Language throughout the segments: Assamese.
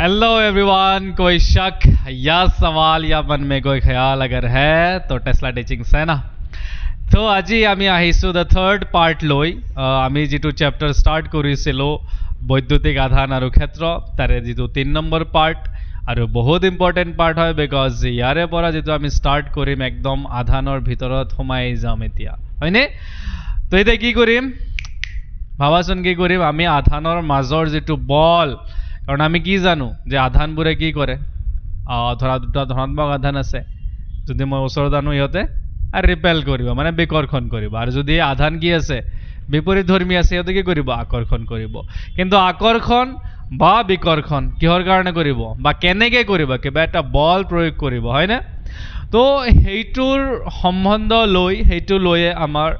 हेलो एवरीवन, कोई शक या सवाल या मन में कोई ख्याल अगर है तो टेस्ला টিচিংছ है ना। तो আজি আমি আহিছো দ্য থাৰ্ড পাৰ্ট লৈ। আমি যেটো চেপ্টাৰ ষ্টাৰ্ট কৰিছিলো বৈদ্যুতিক আধান আৰু ক্ষেত্ৰ, তাৰে যেটো 3 নম্বৰ পাৰ্ট আৰু বহুত ইম্পৰ্টেণ্ট পাৰ্ট হয়, বিকজ ইয়াৰে পৰা যেটো আমি ষ্টাৰ্ট কৰিম একদম আধানৰ ভিতৰত সোমাই যাম এতিয়া, হয়নে? তো এতিয়া কি কৰিম ভাবাচোন, কি কৰিম আমি আধানৰ মাজৰ যেটো বল, কাৰণ আমি কি জানো যে আধানবোৰে কি কৰে, ধৰা দুটা ধনাত্মক আধান আছে, যদি মই ওচৰত আনো ইহঁতে আর রিপেল করিব মানে বিকর্ষণ করিব, আর যদি আধান কি আছে বিপরীত ধর্মী আছে ইহঁতে কি করিব আকর্ষণ করিব। কিন্তু আকর্ষণ বা বিকর্ষণ কিহৰ কাৰণে কৰিব বা কেনেকে কৰিব, কিবা এটা বল প্ৰয়োগ কৰিব, হয় না? তো সেইটোৰ সম্বন্ধ লৈ সেইটো লৈয়ে আমাৰ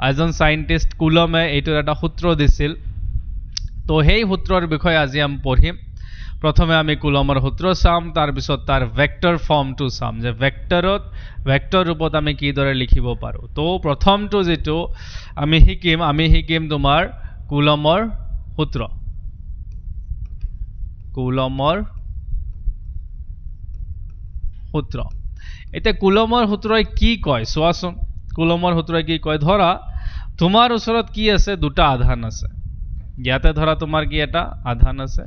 এজন সাইন্টিষ্ট কুলমে এইটোৰ এটা সূত্ৰ দিছিল। তো সেই সূত্ৰৰ বিষয়ে আজি আমি পঢ়িম। প্ৰথমে আমি কুলমৰ সূত্ৰ চাম, তাৰপিছত তাৰ ভেক্টৰ ফৰ্মটো চাম, যে ভেক্টৰ ৰূপত আমি কিদৰে লিখিব পাৰোঁ। তো প্ৰথমটো যেটো আমি শিকিম তোমাৰ কুলমৰ সূত্ৰ। এতিয়া কুলমৰ সূত্ৰই কি কয় চোৱাচোন। কুলমৰ সূত্ৰই কি কয়, ধৰা তোমাৰ ওচৰত কি আছে, দুটা আধান আছে। ইয়াতে ধৰা তোমাৰ কি এটা আধান আছে,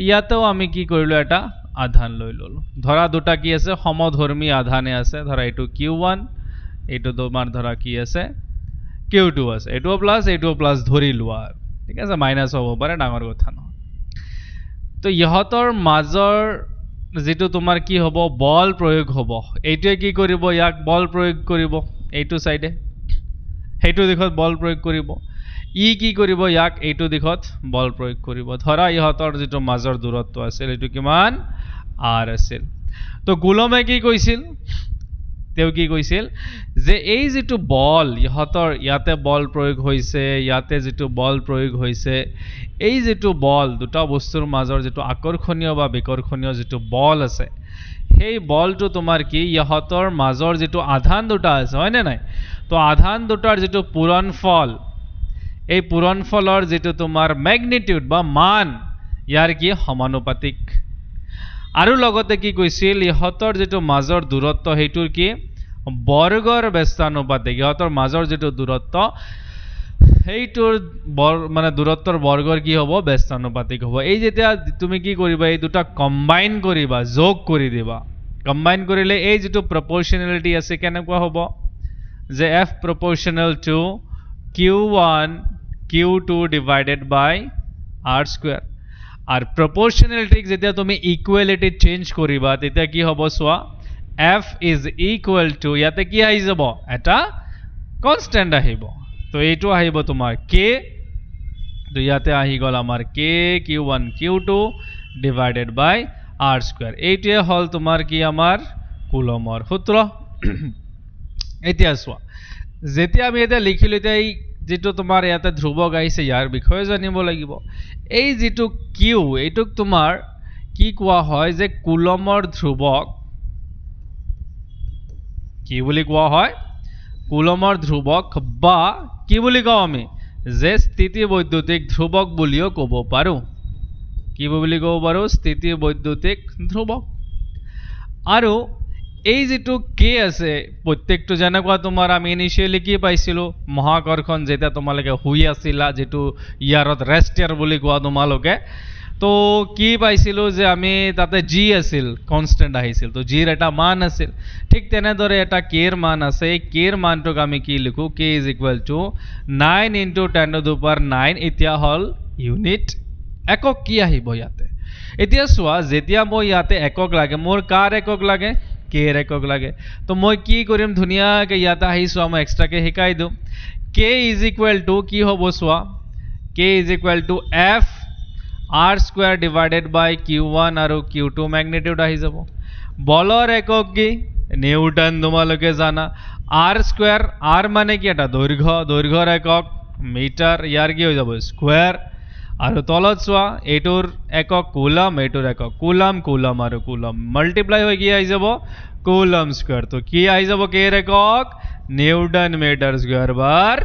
ইয়াতেও আমি কি কৰিলো এটা আধান লৈ ললো। ধৰা দুটা কি আছে সমধৰ্মী আধানে আছে, ধৰা এইটো Q1, এইটো তোমাৰ ধৰা কি আছে Q2 আছে, এইটো প্লাস ধৰি লোৱা, ঠিক আছে, মাইনাস হ'ব পাৰে, ডাঙৰ কথা নহয়। তো ইহঁতৰ মাজৰ যেটো তোমাৰ কি হ'ব বল প্ৰয়োগ হ'ব, এইটোৱে কি কৰিব ইয়াক বল প্ৰয়োগ কৰিব, এইটো সাইডে সেইটো দিশত বল প্ৰয়োগ কৰিব, ই কি কৰিব ইয়াক এইটো দিশত বল প্ৰয়োগ কৰিব। ধৰা ইহঁতৰ যেটো মাজৰ দূৰত্ব আছিল এইটো কিমান r আছিল। তো কুলমে কি কৈছিল, তেওঁ কি কৈছিল যে এই যেটো বল ইহঁতৰ ইয়াতে বল প্ৰয়োগ হৈছে, ইয়াতে যেটো বল প্ৰয়োগ হৈছে, এই যেটো বল দুটা বস্তুৰ মাজৰ যেটো আকৰ্ষণীয় বা বিকৰ্ষণীয় যেটো বল আছে, সেই বলটো তোমাৰ কি ইহঁতৰ মাজৰ যেটো আধান দুটা আছে, হয় নে নাই? তো আধান দুটাৰ যেটো পূৰণফল, এই পূৰণফলৰ যেটো তোমাৰ ম্যাগনিটিউড বা মান ইয়াৰ কি সমানুপাতিক। আৰু লগতে কি কৈছিল ইহঁতৰ যেটো মাজৰ দূৰত্ব সেইটোৰ কি বৰ্গৰ ব্যস্তানুপাতিক, ইহঁতৰ মাজৰ যেটো দূৰত্ব সেইটোৰ মানে দূৰত্বৰ বৰ্গৰ কি হ'ব ব্যস্তানুপাতিক হ'ব। এই যেতিয়া তুমি কি কৰিবা এই দুটা কম্বাইন কৰিবা, যোগ কৰি দিবা, কম্বাইন কৰিলে এই যেটো প্ৰপৰ্শনালিটি আছে কেনেকুৱা হ'ব, যে F proportional to Q1 Q2 divided by r square। Are proportionality যেতিয়া তুমি ইকুয়ালিটি চেঞ্জ কৰিবা তেতিয়া কি হ'ব চোৱা, F is equal to ইয়াতে কি আহি যাব এটা কনস্ট্যান্ট আহিব, তো এইটো আহিব তোমাৰ k, তো ইয়াতে আহি গল আমাৰ k Q1 Q2 divided by r square। এইটোৱে হল তোমাৰ কি আমাৰ কুলমৰ সূত্ৰ। এতিয়া চোৱা যেতিয়া আমি এটা লিখিলো, এতিয়া এই যেটো তোমাৰ ইয়াতে ধ্ৰুৱক আহিছে ইয়াৰ বিষয়ে জানিব লাগিব। এই যেটো Q এইটোক তোমাৰ কি কোৱা হয়, যে কুলমৰ ধ্ৰুৱক কি বুলি কোৱা হয়, কুলমৰ ধ্ৰুৱক বা কি বুলি কওঁ আমি, যে স্থিতি বৈদ্যুতিক ধ্ৰুৱক বুলিও ক'ব পাৰো। কি বুলি ক'ব পাৰো, স্থিতি বৈদ্যুতিক ধ্ৰুৱক। আৰু এই যেটো k আছে প্ৰত্যেকটো যেনেকুৱা তোমাৰ আমি ইনিশিয়ালি কি পাইছিলো মহাকৰ্ষণ, যেতিয়া তোমালোকে শুই আছিলা, যেটো ইয়াৰত ৰেষ্টাৰ বুলি কোৱা তোমালোকে, তো কি পাইছিলো যে আমি তাতে g আছিল কনস্ট্যান্ট আহিছিল, তো g ৰ এটা মান আছিল। ঠিক তেনেদৰে এটা k ৰ মান আছে, এই k ৰ মানটোক আমি কি লিখো, k is equal to 9 into 10 to the power 9, এতিয়া হল ইউনিট একক কি আহিব ইয়াতে। এতিয়া চোৱা যেতিয়া মই ইয়াতে একক লাগে, মোৰ কাৰ একক লাগে, k ৰ একক লাগে, তো মই কি কৰিম ধুনীয়াকে ইয়াতে আহি চোৱা, মই এক্সট্ৰাকে শিকাই দিওঁ। k is equal to কি হ'ব চোৱা, k is equal to f r square divided by q1 আৰু q2 ম্যাগনিটিউড আহি যাব। বলৰ একক কি নিউটন তোমালোকে জানা, r square, r মানে কি এটা দৈৰ্ঘ্য, দৈৰ্ঘ্যৰ একক মিটাৰ, ইয়াৰ কি হৈ যাব স্কয়াৰ। আৰু তলত চোৱা এইটোৰ একক কুলম, এইটোৰ একক কুলম, কুলম আৰু কুলম মাল্টিপ্লাই হৈ কি আহি যাব কুলম স্কয়াৰ। তো কি আহি যাব k ৰ একক নিউটন মিটাৰ স্কয়াৰ বাৰ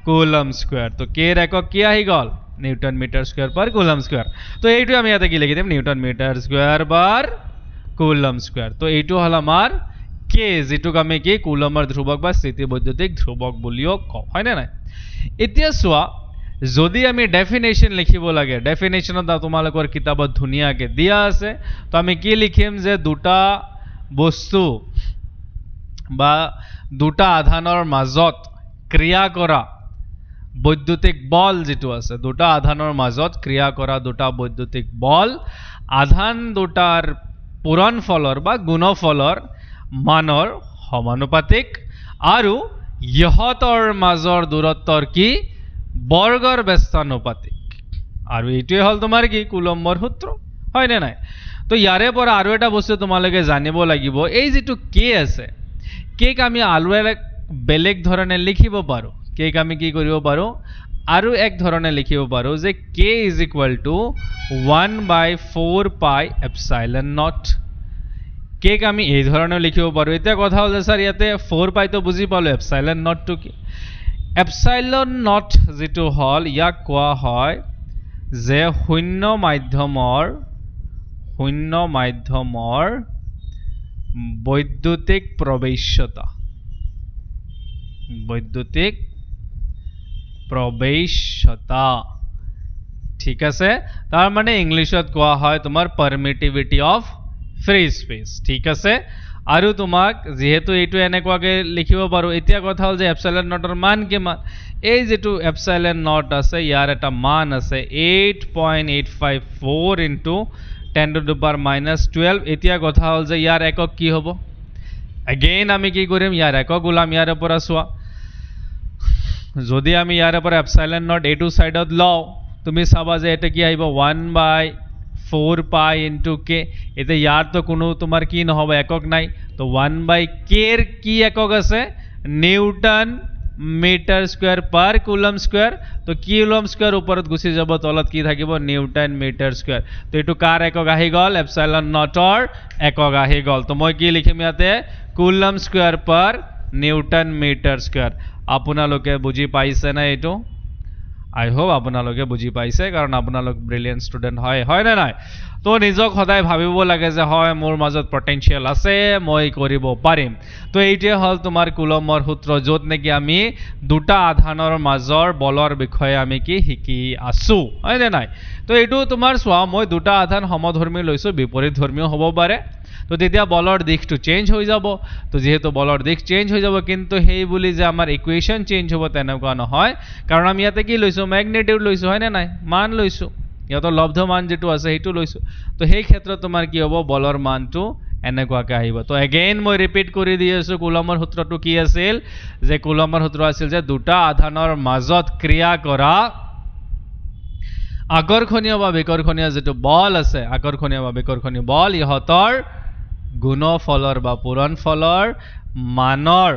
কুলম স্কয়াৰ। তো k ৰ একক কি আহি গল নিউটন মিটাৰ স্কয়াৰ পাৰ কুলম স্কয়াৰ তো এইটো আমি ইয়াতে কি লিখি দিম নিউটন মিটাৰ স্কয়াৰ পাৰ কুলম স্কয়াৰ তো এইটো হল আমাৰ কে যেটোক আমি কি কুলমৰ ধ্ৰুৱক বা স্থিতিবৈদ্যুতিক ধ্ৰুৱক বুলিও কওঁ হয় না নাই এতিয়া চোৱা যদি আমি ডেফিনেশ্যন লিখিব লাগে ডেফিনেশ্যনত তোমালোকৰ কিতাপত ধুনীয়াকৈ দিয়া আছে তো আমি কি লিখিম যে দুটা বস্তু বা দুটা আধানৰ মাজত ক্ৰিয়া কৰা বৈদ্যুতিক বল যেটো আছে দুটা আধানৰ মাজত ক্ৰিয়া কৰা দুটা বৈদ্যুতিক বল আধান দুটাৰ পূৰণফলৰ বা গুণফলৰ মানৰ সমানুপাতিক আৰু ইহঁতৰ মাজৰ দূৰত্বৰ কি বৰ্গৰ ব্যস্তানুপাতিক আৰু এইটোৱে হল তোমাৰ কি কুলম্বৰ সূত্ৰ হয় নে নাই তো ইয়াৰে পৰা আৰু এটা বস্তু তোমালোকে জানিব লাগিব এই যেটো কে আছে কেক আমি আলু বেলেগ ধৰণে লিখিব পাৰো কেক আমি কি কৰিব পাৰো আৰু এক ধৰণে লিখিব পাৰো যে k = 1/4 pi epsilon not cake আমি এই ধৰণে লিখিব পাৰো এতিয়া কথা হ'ল যে স্যাৰ ইয়াতে 4 পাই তো বুজি পালো এপসাইলন নট টু কি এপসাইলন নট যেটো হল ইয়াক কোৱা হয় যে শূন্য মাধ্যমৰ বৈদ্যুতিক প্ৰৱেশ্যতা ঠিক আছে তাৰ মানে ইংলিশত কোৱা হয় তোমাৰ পাৰমিটিভিটি অফ ফ্ৰী স্পেস ঠিক আছে আৰু তোমাক যেহেতু এইটো এনেকুৱাকে লিখিব পাৰো এতিয়া কথা হল যে এপসাইলন নটৰ মান কিমান এই যেটো এপসাইলন নট আছে ইয়াৰ এটা মান আছে 8.854 * 10⁻⁻12 এতিয়া কথা হল যে ইয়াৰ একক কি হ'ব अगेन আমি কি কৰিম ইয়াৰ একক ওলাম ইয়াৰ পৰা চোৱা যদি আমি ইয়াৰ পৰা এপসাইলন নট এইটো সাইডত লও তুমি চাবা যে এটা কি আহিব 1/4 পাই ইনটু কে এতে ইয়াৰ তো কোনো তোমাৰ কি নহব একক নাই তো 1/k এর কি একক আছে newton metre square per coulomb square তো কুলম স্কয়ার ওপৰত গুছি যাব তলত কি থাকিব নিউটন মিটাৰ স্কয়াৰ তো এটো কাৰ একক আহি গল এপসাইলন নটৰ একক আহি গল তো মই কি লিখিম ইয়াতে coulomb square per newton metre square আপোনালোকে বুজি পাইছে না এটো আই হোপ আপোনালোকে বুজি পাইছে কাৰণ আপোনালোক ব্ৰিলিয়ান্ট ষ্টুডেন্ট হয় না নাই তো নিজক সদায় ভাবিব লাগে যে হয় মোৰ মাজত পটেনশিয়াল আছে মই কৰিব পাৰিম তো এইটোৱে হল তোমাৰ কুলমৰ সূত্ৰ যত নেকি আমি দুটা আধানৰ মাজৰ বলৰ বিষয়ে আমি কি শিকি আছো হয় না নাই তো এইটো তোমাৰ চোৱা মই দুটা আধান সমধৰ্মী লৈছো বিপৰীত ধৰ্মীয় হ'ব পাৰে তো তেতিয়া বলৰ দিশটো চেঞ্জ হৈ যাব তো যেহেতু বলৰ দিশ চেঞ্জ হৈ যাব কিন্তু হেই বুলি যে আমাৰ ইকুৱেশন চেঞ্জ হ'ব তেনেকুৱা নহয় কাৰণ আমি ইয়াতে কি লৈছো ম্যাগনিটিউড লৈছো হয় না নাই মান লৈছো ইয়াতো লব্ধ মান যেটো আছে হেতু লৈছো তো সেই ক্ষেত্ৰত তোমাৰ কি হ'ব বলৰ মানটো এনেকুৱাকে আহিব তো अगेन মই ৰিপিট কৰি দি আছো কুলমৰ সূত্ৰটো কি আছিল যে কুলমৰ সূত্ৰ আছিল যে দুটা আধানৰ মাজত ক্ৰিয়া কৰা আকৰ্ষণীয় বা বিকৰ্ষণীয় যেটো বল আছে আকৰ্ষণীয় বা বিকৰ্ষণীয় বল ইহতৰ গুণফলৰ বা পূৰণফলৰ মানৰ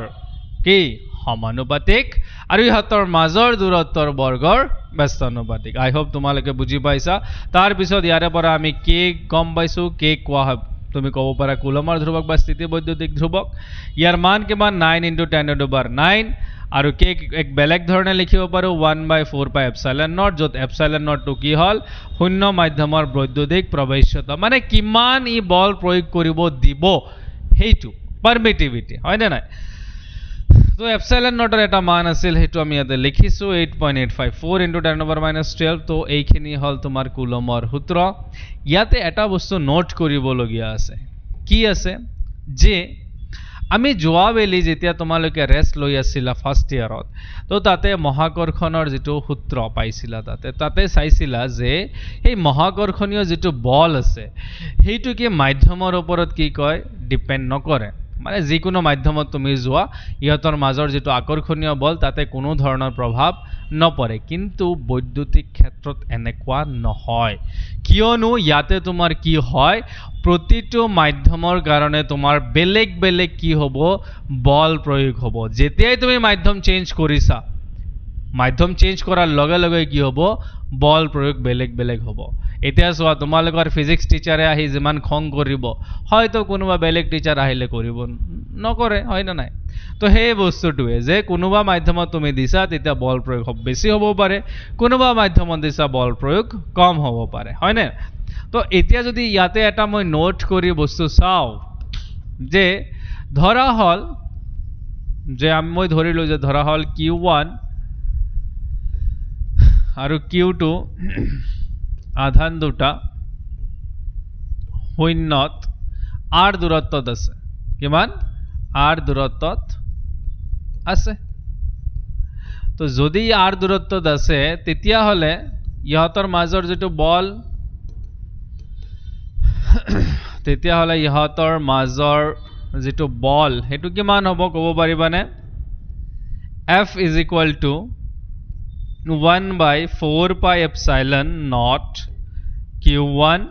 কি সমানুপাতিক আৰু ইহতৰ মাজৰ দূৰত্বৰ বৰ্গৰ ব্যস্তানুপাতিক আই হোপ তোমালোকে বুজি পাইছা তাৰ পিছত ইয়াৰে পৰা আমি কে গম পাইছো কে কোৱা হয় তুমি ক'ব পাৰা কুলমৰ ধ্ৰুৱক বা স্থিতিবৈদ্যুতিক ধ্ৰুৱক ইয়াৰ মান কিমান 9 * 10⁻9 আৰু কে এক বেলেগ ধৰণে লিখিব পাৰো 1/4 পাই এপসাইলন নট যত এপসাইলন নট টু কি হল শূন্য মাধ্যমৰ বৈদ্যুতিক প্ৰৱেশ্যতা মানে কিমান ই বল প্ৰয়োগ কৰিব দিব হেইটো পাৰমিটিভিটি হয় না নাই তো এপসাইলন নটৰ এটা মান আছিল হেতু আমি ইয়াতে লিখিছো 8.854 * 10⁻12 তো এইখিনি হল তোমাৰ কুলমৰ সূত্ৰ ইয়াতে এটা বস্তু নোট কৰিবলগীয়া আছে কি আছে যে আমি যোৱাবেলি যেতিয়া তোমালোকে ৰেষ্ট লৈ আছিলা ফাৰ্ষ্ট ইয়াৰত তো তাতে মহাকৰ্ষণৰ যেটো সূত্ৰ পাইছিলা তাতে চাইছিলা যে এই মহাকৰ্ষণীয় যেটো বল আছে হেইটো কি মাধ্যমৰ ওপৰত কি কয় ডিপেন্ড নকৰে মানে যিকোনো মাধ্যমত তুমি যোৱা ইহতৰ মাজৰ যেটো আকৰ্ষণীয় বল তাতে কোনো ধৰণৰ প্ৰভাৱ নপৰে কিন্তু বৈদ্যুতিক ক্ষেত্ৰত এনেকুৱা নহয় কিয়নো ইয়াতে তোমাৰ কি হয় প্ৰতিটো মাধ্যমৰ কাৰণে তোমাৰ বেলেগ বেলেগ কি হ'ব বল প্ৰয়োগ হ'ব যেতিয়াই তুমি মাধ্যম চেঞ্জ কৰিছা মাধ্যম চেঞ্জ কৰাৰ লগে লগে কি হ'ব বল প্ৰয়োগ বেলেগ বেলেগ হ'ব এতিয়া চোৱা তোমালোকৰ ফিজিক্স টিচাৰে আহি যিমান খং কৰিব হয়তো কোনোবা বেলেগ টিচাৰ আহিলে কৰিব নকৰে হয় না নাই তো সেই বস্তুটোৱে যে কোনোবা মাধ্যমত তুমি দিছা তেতিয়া বল প্ৰয়োগ বেছি হ'ব পাৰে কোনোবা মাধ্যমত দিছা বল প্ৰয়োগ কম হ'ব পাৰে হয় না তো এতিয়া যদি ইয়াতে এটা মই নোট কৰি বস্তু চাওঁ যে ধৰা হল যে মই ধৰিলো যে ধৰা হল q1 আৰু q2 আধান দুটা শূন্যত r দূৰত্বত আছে কিমান r দূৰত্বত আছে তো যদি r দূৰত্বত আছে তেতিয়া হলে ইহতৰ মাজৰ যেটো বল তেতিয়া হলে ইহতৰ মাজৰ যেটো বল হেতু কিমান হ'ব ক'ব পাৰিবানে F is equal to 1 by 4 pi epsilon naught q1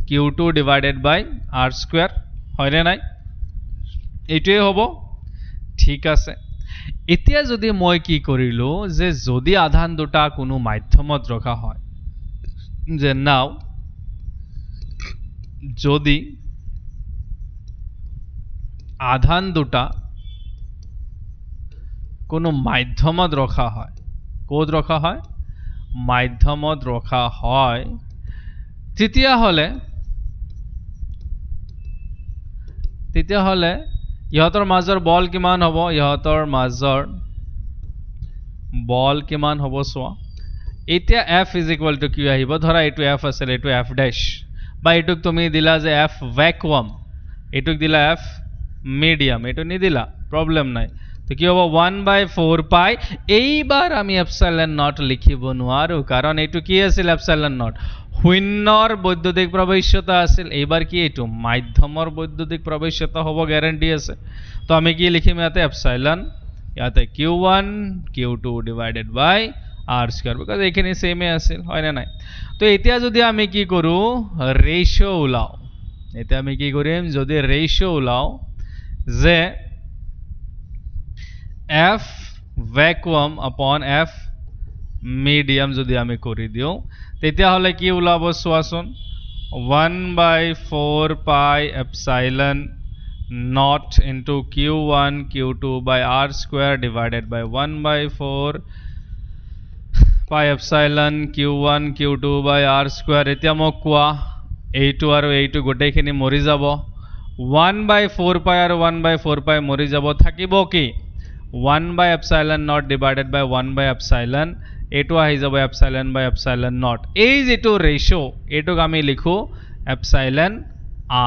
q2 divided by r square হয়নে নাই এইটোৱে হ'ব ঠিক আছে এতিয়া যদি মই কি কৰিলো যে যদি আধান দুটা কোনো মাধ্যমত ৰখা হয় যে নাও যদি আধান দুটা কোনো মাধ্যমত ৰখা হয় কোড ৰখা হয় মাধ্যমত ৰখা হয় তেতিয়া হলে ইহতৰ মাজৰ বল কিমান হ'ব ইহতৰ মাজৰ বল কিমান হ'ব সোৱা এতিয়া F is equal to কি আহিব ধৰা এটো F আছিল এটো F dash বা এটুক তুমি দিলা যে F vacuum এটুক দিলা F medium এটো নি দিলা প্ৰবলেম নাই তো কি হ'ব 1 by 4 pi এইবাৰ আমি epsilon naught লিখিব নোৱাৰো কাৰণ এটো কি আছিল epsilon naught শূন্যৰ বৈদ্যুতিক প্ৰৱেশ্যতা আছিল এইবাৰ কি এটো মাধ্যমৰ বৈদ্যুতিক প্ৰৱেশ্যতা হ'ব গ্যাৰান্টি আছে তো আমি কি লিখিম ইয়াতে epsilon ইয়াতে q1 q2 divided by r square because এখানে সেমে আছিল হয় না নাই তো এতিয়া যদি আমি কি কৰো ৰেশিও উলাও এটা আমি কি কৰিম যদি ৰেশিও উলাও যে F vacuum upon F medium যদি আমি কৰি দিও তেতিয়া হলে কি উলাব সোৱাচোন 1 by 4 pi epsilon naught into q1 q2 by r square divided by 1 by 4 pi epsilon q1 q2 by r square এতিয়া মোক কোৱা এইটো আৰু এইটো গোটেইখিনি মৰি যাব 1 by 4 pi আৰু 1 by 4 pi মৰি যাব থাকিব কি 1 by epsilon naught divided by 1 by epsilon এইটো আহি যাব epsilon by epsilon naught এই যেটো রেশিও এটোক আমি লিখো epsilon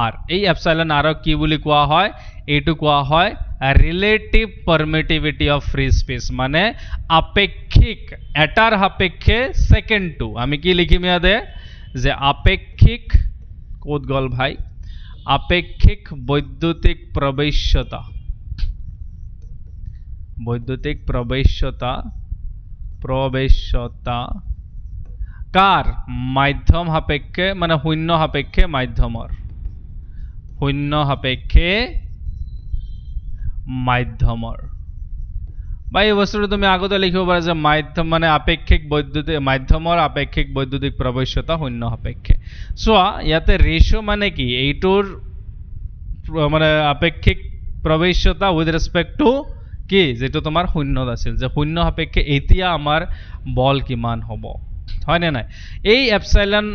r এই epsilon r কি বুলি কোৱা হয় এইটো কোৱা হয় ৰিলেটিভ পাৰমিটিভিটি অফ ফ্ৰি স্পেস মানে আপেক্ষিক এটাৰ সাপেক্ষে সেকেন্ড টু আমি কি লিখিম ইয়াতে যে আপেক্ষিক কোড গল ভাই আপেক্ষিক বৈদ্যুতিক প্রবেশ্যতা বৈদ্যুতিক প্রবেশ্যতা কার মাধ্যম সাপেক্ষে মানে শূন্য সাপেক্ষে মাধ্যমৰ শূন্য সাপেক্ষে মাধ্যমৰ বা এই বস্তুটো তুমি আগতে লিখিব পাৰা যে মাধ্যম মানে আপেক্ষিক বৈদ্যুতিক মাধ্যমৰ আপেক্ষিক বৈদ্যুতিক প্ৰৱেশ্যতা শূন্য সাপেক্ষে সোয়া ইয়াতে ৰেশিও মানে কি এইটোৰ মানে আপেক্ষিক প্ৰৱেশ্যতা উইথ ৰেসপেক্ট টু কি যেটো তোমাৰ শূন্যত আছিল যে শূন্য সাপেক্ষে এতিয়া আমাৰ বল কিমান হ'ব হয় না নাই এই এপসাইলন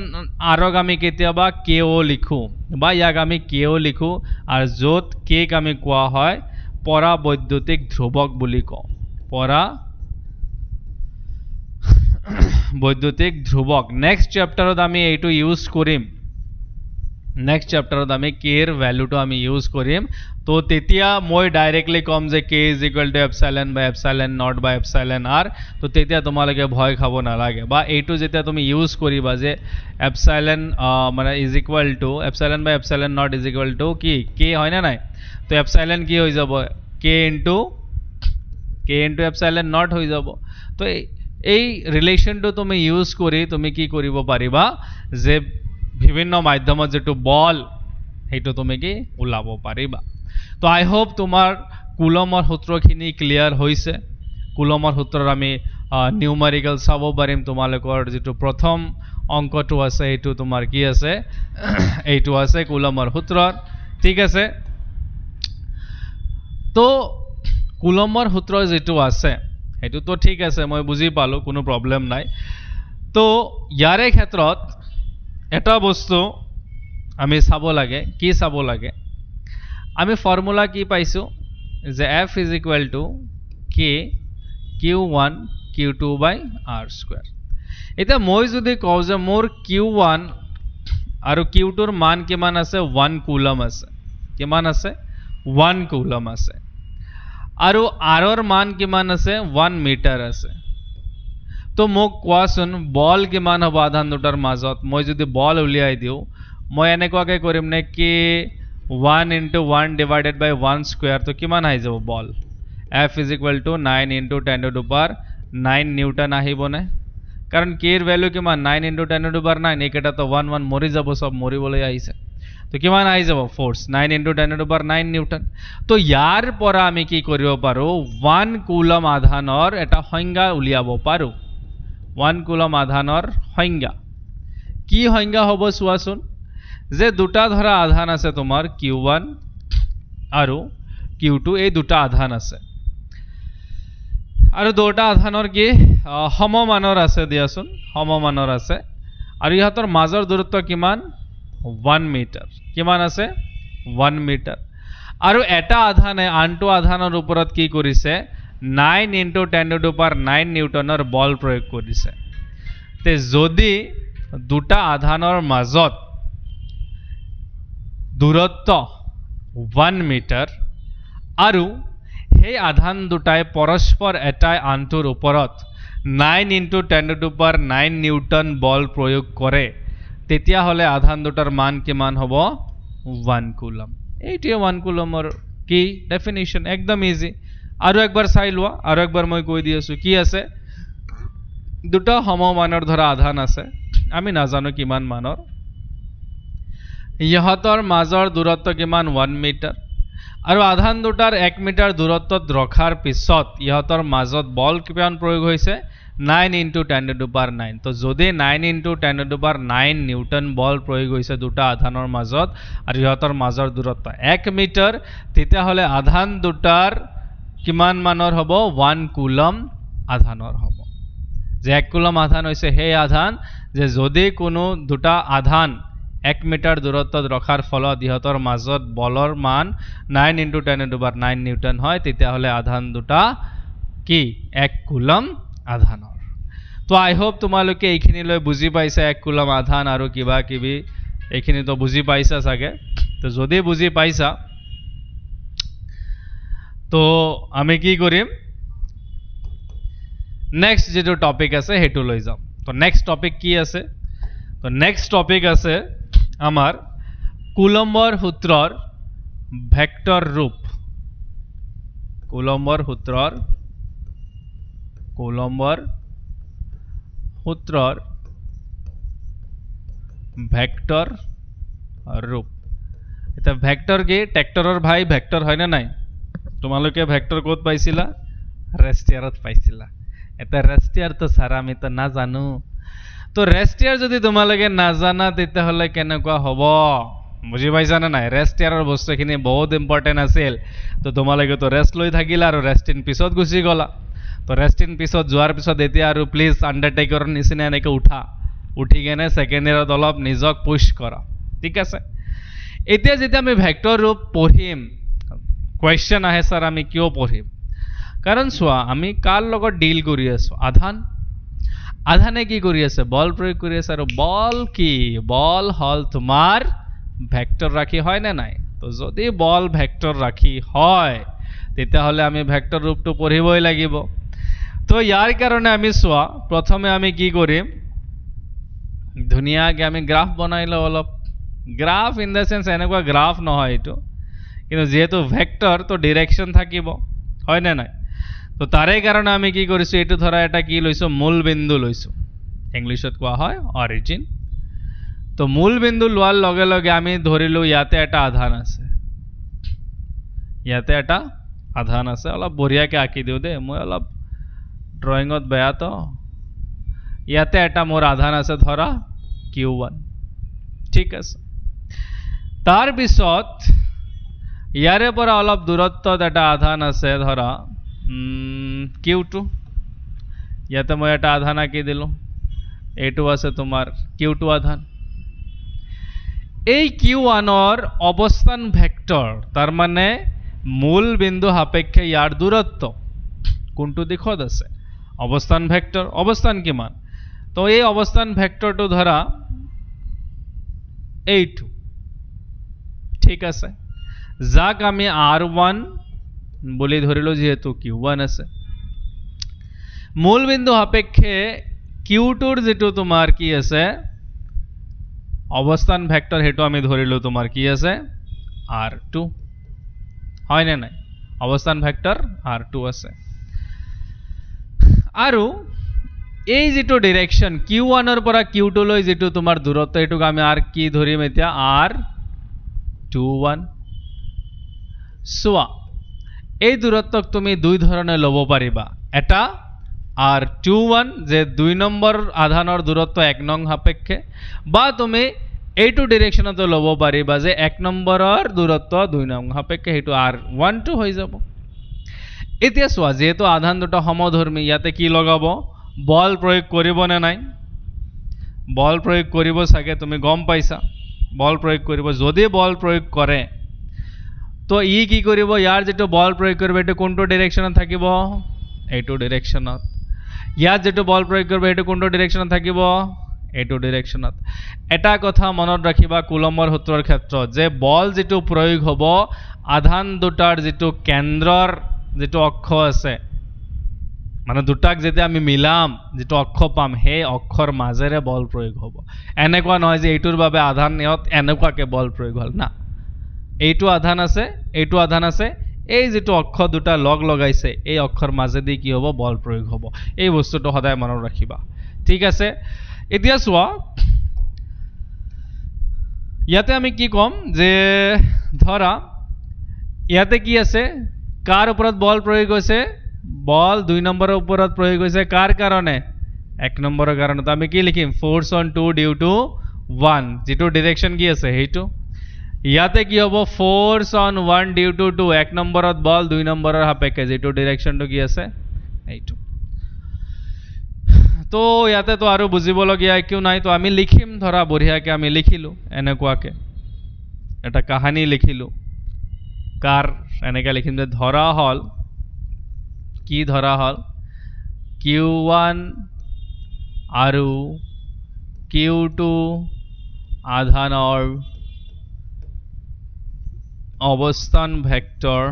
আৰক আমি কেতিয়াবা কেও লিখো বা ইয়াক আমি কেও লিখো আৰু যত কে আমি কোৱা হয় পৰা বৈদ্যুতিক ধ্ৰুৱক বুলি কওঁ পৰা বৈদ্যুতিক ধ্ৰুৱক নেক্সট চ্যাপ্টাৰত আমি এইটো ইউজ কৰিম নেক্সট চ্যাপ্টাৰত আমি কে এৰ ভ্যালুটো আমি ইউজ কৰিম তো তেতিয়া মই ডাইৰেক্টলি কম যে k = epsilon by epsilon naught by epsilon r তো তেতিয়া তোমালকে ভয় খাব নালাগে বা এইটো যেতিয়া তুমি ইউজ কৰিবা যে epsilon মানে epsilon by epsilon naught কি k হয় না নাই তো epsilon কি হৈ যাব k into epsilon naught হৈ যাব তো এই ৰিলেশনটো তুমি ইউজ কৰি তুমি কি কৰিব পাৰিবা যে বিভিন্ন মাধ্যমত যেটো বল হেটো তুমি কি উলাব পাৰিবা তো আই হোপ তোমাৰ কুলমৰ সূত্ৰখিনি ক্লিয়াৰ হৈছে কুলমৰ সূত্ৰৰ আমি নিউমাৰিকেল চাব পাৰিম তোমালোকৰ যেটো প্ৰথম অংকটো আছে এইটো তোমাৰ কি আছে এইটো আছে কুলমৰ সূত্ৰ ঠিক আছে তো কুলমৰ সূত্ৰ যেটো আছে এইটো তো ঠিক আছে মই বুজি পালো কোনো প্ৰবলেম নাই তো ইয়াৰে ক্ষেত্ৰত এটা বস্তু আমি চাব লাগে কি চাব লাগে আমি ফৰ্মুলা কি পাইছো যে f is equal to k q1 q2 by r square এটা মই যদি কও যে মোৰ q1 আৰু q2 ৰ মান কিমান আছে 1 কুলম আছে কিমান আছে 1 কুলম আছে আৰু r ৰ মান কিমান আছে 1 মিটাৰ আছে তো মোক কোৱাচোন বল কিমান হ'ব আধান দুটাৰ মাজত মই যদি বল উলিয়াই দিও মই এনেকুৱাকে কৰিম নে কি 1 into 1 divided by 1 square তো কিমান আহি যাব বল f is equal to 9 into 10 to the power 9 Newton আহিবনে কাৰণ k এর ভ্যালু কিমান 9 into 10 to the power 9 এইকেটা তো 1 1 মৰি যাব সব মৰিবলৈ আহিছে তো কিমান আহি যাব force 9 into 10 to the power 9 Newton তো ইয়াৰ পৰা আমি কি কৰিব পাৰো 1 কুলম আধানৰ এটা সংজ্ঞা উলিয়াব পাৰো 1 কুলম আধানৰ সংজ্ঞা কি সংজ্ঞা হ'ব চোৱাচোন যে দুটা ধৰা আধান আছে তোমাৰ q1 আৰু q2 এই দুটা আধান আছে আৰু দুটা আধানৰ কি সমমানৰ আছে দিয়াচোন সমমানৰ আছে আৰু ইহঁতৰ মাজৰ দূৰত্ব কিমান 1 মিটাৰ কিমান আছে 1 মিটাৰ আৰু এটা আধানে আনটো আধানৰ ওপৰত কি কৰিছে 9 into 10 to the power 9 নিউটনৰ বল প্ৰয়োগ কৰিছে তে যদি দুটা আধানৰ মাজত দূৰত্ব 1 মিটাৰ আৰু সেই আধান দুটাই পৰস্পৰ এটাই আনটোৰ ওপৰত 9 into 10 to the power 9 Newton বল প্ৰয়োগ কৰে তেতিয়া হলে আধান দুটাৰ মান কিমান হ'ব 1 কুলম এইটোৱে 1 কুলমৰ কি ডেফিনিশন একদম ইজি আৰু একবাৰ চাই লোৱা আৰু একবাৰ মই কৈ দি আছো কি আছে দুটা সমমানৰ ধৰা আধান আছে আমি নাজানো কিমান মানৰ ইহঁতৰ মাজৰ দূৰত্ব কিমান 1 মিটাৰ আৰু আধান দুটাৰ 1 মিটাৰ দূৰত্বত ৰখাৰ পিছত ইহঁতৰ মাজত বল কিমান প্ৰয়োগ হৈছে 9 into 10 to the power 9 তো যদি 9 into 10 to the power 9 Newton বল প্ৰয়োগ হৈছে দুটা আধানৰ মাজত আৰু ইহঁতৰ মাজৰ দূৰত্ব 1 মিটাৰ তেতিয়া হলে আধান দুটাৰ কিমান মানৰ হ'ব 1 কুলম আধানৰ হ'ব যে 1 কুলম আধান হৈছে সেই আধান যে যদি কোনো দুটা আধান 1 মিটাৰ দূৰত্বত ৰখাৰ ফলত ইহঁতৰ মাজত বলৰ মান 9 into 10 to the power 9 Newton হয় তেতিয়া হলে আধান দুটা কি 1 কুলম আধানৰ তো আই হোপ তোমালোকে এইখিনি লৈ বুজি পাইছা 1 কুলম আধান আৰু কিবা কিবি এইখিনি তো বুজি পাইছা চাগে তো যদি বুজি পাইছা তো আমি কি কৰিম নেক্সট যেটো টপিক আছে হেতু লৈ যাম তো নেক্সট টপিক কি আছে তো নেক্সট টপিক আছে আমাৰ কুলম্বৰ সূত্ৰৰ ভেক্টৰ ৰূপ কুলম্বৰ সূত্ৰৰ ভেক্টৰ ৰূপ এটা ভেক্টৰ কি ট্ৰেক্টৰৰ ভাই ভেক্টৰ হয় না নাই তোমালোকে ভেক্টৰ ক'ত পাইছিলা ৰেষ্টিয়াৰত পাইছিলা এটা ৰেষ্টিয়াৰ তো সাৰা আমি তো না জানো তো ৰেষ্টিয়াৰ যদি তোমালোকে না জানা তেতিয়া হলে কেনেকুৱা হ'ব বুজি পাইছা না নাই ৰেষ্টিয়াৰৰ বস্তুখিনি বহুত ইম্পৰ্টেন্ট আছিল তো তোমালোকে তো ৰেষ্ট লৈ থাকিলা আৰু ৰেষ্ট ইন পিছত গুচি গলা তো ৰেষ্ট ইন পিছত যোৱাৰ পিছত এতিয়া আৰু প্লিজ আন্ডাৰটেকাৰৰ নিচিনা এনেকে উঠি কেনে সেকেন্ড ইয়াৰত অলপ নিজক পুশ কৰা ঠিক আছে এতিয়া যেতিয়া আমি ভেক্টৰ ৰূপ পঢ়িম কোৱেশ্চন আহে স্যাৰ আমি কিয় পঢ়িম কাৰণ চোৱা আমি কাৰ লগত ডিল কৰি আছো আধানে কি কৰি আছে বল প্ৰয়োগ কৰি আছে আৰু বল কি বল হল তোমাৰ ভেক্টৰ ৰাখি হয় না নাই তো যদি বল ভেক্টৰ ৰাখি হয় তেতিয়া হলে আমি ভেক্টৰ ৰূপটো পঢ়িবই লাগিব তো ইয়াৰ কাৰণে আমি চোৱা প্ৰথমে আমি কি কৰিম ধুনিয়াকে আমি গ্ৰাফ বনাই লও অলপ গ্ৰাফ ইন দা সেন্স এনেকুৱা গ্ৰাফ নহয় এটো কিন্তু যেহেতু ভেক্টৰ তো ডাইৰেকশন থাকিব হয় না নাই তো তাৰে কাৰণে আমি কি কৰিছো এটো ধৰা এটা কি লৈছো মূল বিন্দু লৈছো ইংলিশত কোৱা হয় অৰিজিন তো মূল বিন্দু লোৱাৰ লগে লগে আমি ধৰিলো ইয়াতে এটা আধান আছে অলপ বঢ়িয়াকে আঁকি দিও দে মই অলপ ড্ৰয়িঙত বেয়া তো ইয়াতে এটা মোৰ আধান আছে ধৰা Q1 ঠিক আছে তাৰ পিছত ইয়াৰে পৰা অলপ দূৰত্বত এটা আধান আছে ধৰা Q2 ইয়াতে মই এটা আধান আঁকি দিলো এইটো আছে তোমাৰ Q2 আধান এই Q1 ৰ অবস্থান ভেক্টৰ তাৰ মানে মূল বিন্দু সাপেক্ষে ইয়াৰ দূৰত্ব কোনটো দিশত আছে অবস্থান ভেক্টৰ অবস্থান কিমান তো এই অবস্থান ভেক্টৰটো ধৰা এইটো ঠিক আছে যাক আমি R1 বুলি ধৰিলো যেহেতু Q1 আছে মূল বিন্দু সাপেক্ষে Q2 ৰ যেটো তোমাৰ কি আছে অবস্থান ভেক্টৰ হেতু আমি ধৰিলো তোমাৰ কি আছে R2 হয় না নাই অবস্থান ভেক্টৰ R2 আছে আৰু এই যেটো ডাইৰেকশন Q1 ৰ পৰা Q2 লৈ যেটো তোমাৰ দূৰত্ব এটুক আমি আৰ কি ধৰিম এতিয়া R21 সোয়া এই দূৰত্বক তুমি দুই ধৰণে লব পাৰিবা এটা R21 যে 2 নম্বৰ আধানৰ দূৰত্ব 1 নং সাপেক্ষে বা তুমি এইটো ডাইৰেকশনতো লব পাৰিবা যে 1 নম্বৰৰ দূৰত্ব 2 নং সাপেক্ষে হেতু R12 হৈ যাব এতিয়া সোৱা যেহেতু আধান দুটা সমধৰ্মী ইয়াতে কি লগাব বল প্ৰয়োগ কৰিব না নাই বল প্ৰয়োগ কৰিব সাকে তুমি গম পাইছা বল প্ৰয়োগ কৰিব যদি বল প্ৰয়োগ কৰে তো ই কি কৰিব ইয়াৰ যেটো বল প্ৰয়োগ কৰিব এটো কোনটো ডাইৰেকশনত থাকিব এইটো ডাইৰেকশনত ইয়াৰ যেটো বল প্ৰয়োগ কৰিব এটো কোনটো ডাইৰেকশনত থাকিব এইটো ডাইৰেকশনত এটা কথা মনত ৰাখিবা কুলম্বৰ সূত্ৰৰ ক্ষেত্ৰত যে বল যেটো প্ৰয়োগ হ'ব আধান দুটাৰ যেটো কেন্দ্ৰৰ যেটো অক্ষ আছে মানে দুটাক যেতিয়া আমি মিলাম যেটো অক্ষ পাম হে অক্ষৰ মাজেৰে বল প্ৰয়োগ হ'ব এনেকুৱা নহয় যে এইটোৰ বাবে আধান ইয়ত এনেকুৱাকে বল প্ৰয়োগ হল না এইটো আধান আছে এই যেটো অক্ষ দুটা লগ লগাইছে এই অক্ষৰ মাজেদি কি হ'ব বল প্ৰয়োগ হ'ব এই বস্তুটো সদায় মনত ৰাখিবা ঠিক আছে এতিয়া সোৱা ইয়াতে আমি কি কম যে ধৰা ইয়াতে কি আছে কাৰ ওপৰত বল প্ৰয়োগ হৈছে বল 2 নম্বৰৰ ওপৰত প্ৰয়োগ হৈছে কাৰ কাৰণে 1 নম্বৰৰ কাৰণে তো আমি কি লিখিম ফোৰ্স অন 2 ডিউ টু 1 যেটো ডাইৰেকশন কি আছে হেইটো ইয়াতে কি হ'ব ফোৰ্স অন 1 ডিউ টু 2 1 নম্বৰত বল 2 নম্বৰৰ সাপেক্ষে যেটো ডাইৰেকশনটো কি আছে এইটো তো ইয়াতে তো আৰু বুজিবলগীয়া কিউ নাই তো আমি লিখিম ধৰা বঢ়িয়াকে আমি লিখিলো এনেকুৱাকে এটা কাহানী লিখিলো কাৰ এনেকা লিখিম যে ধৰা হল কি ধৰা হল Q1 আৰু Q2 আধানৰ অবস্থান ভেক্টৰ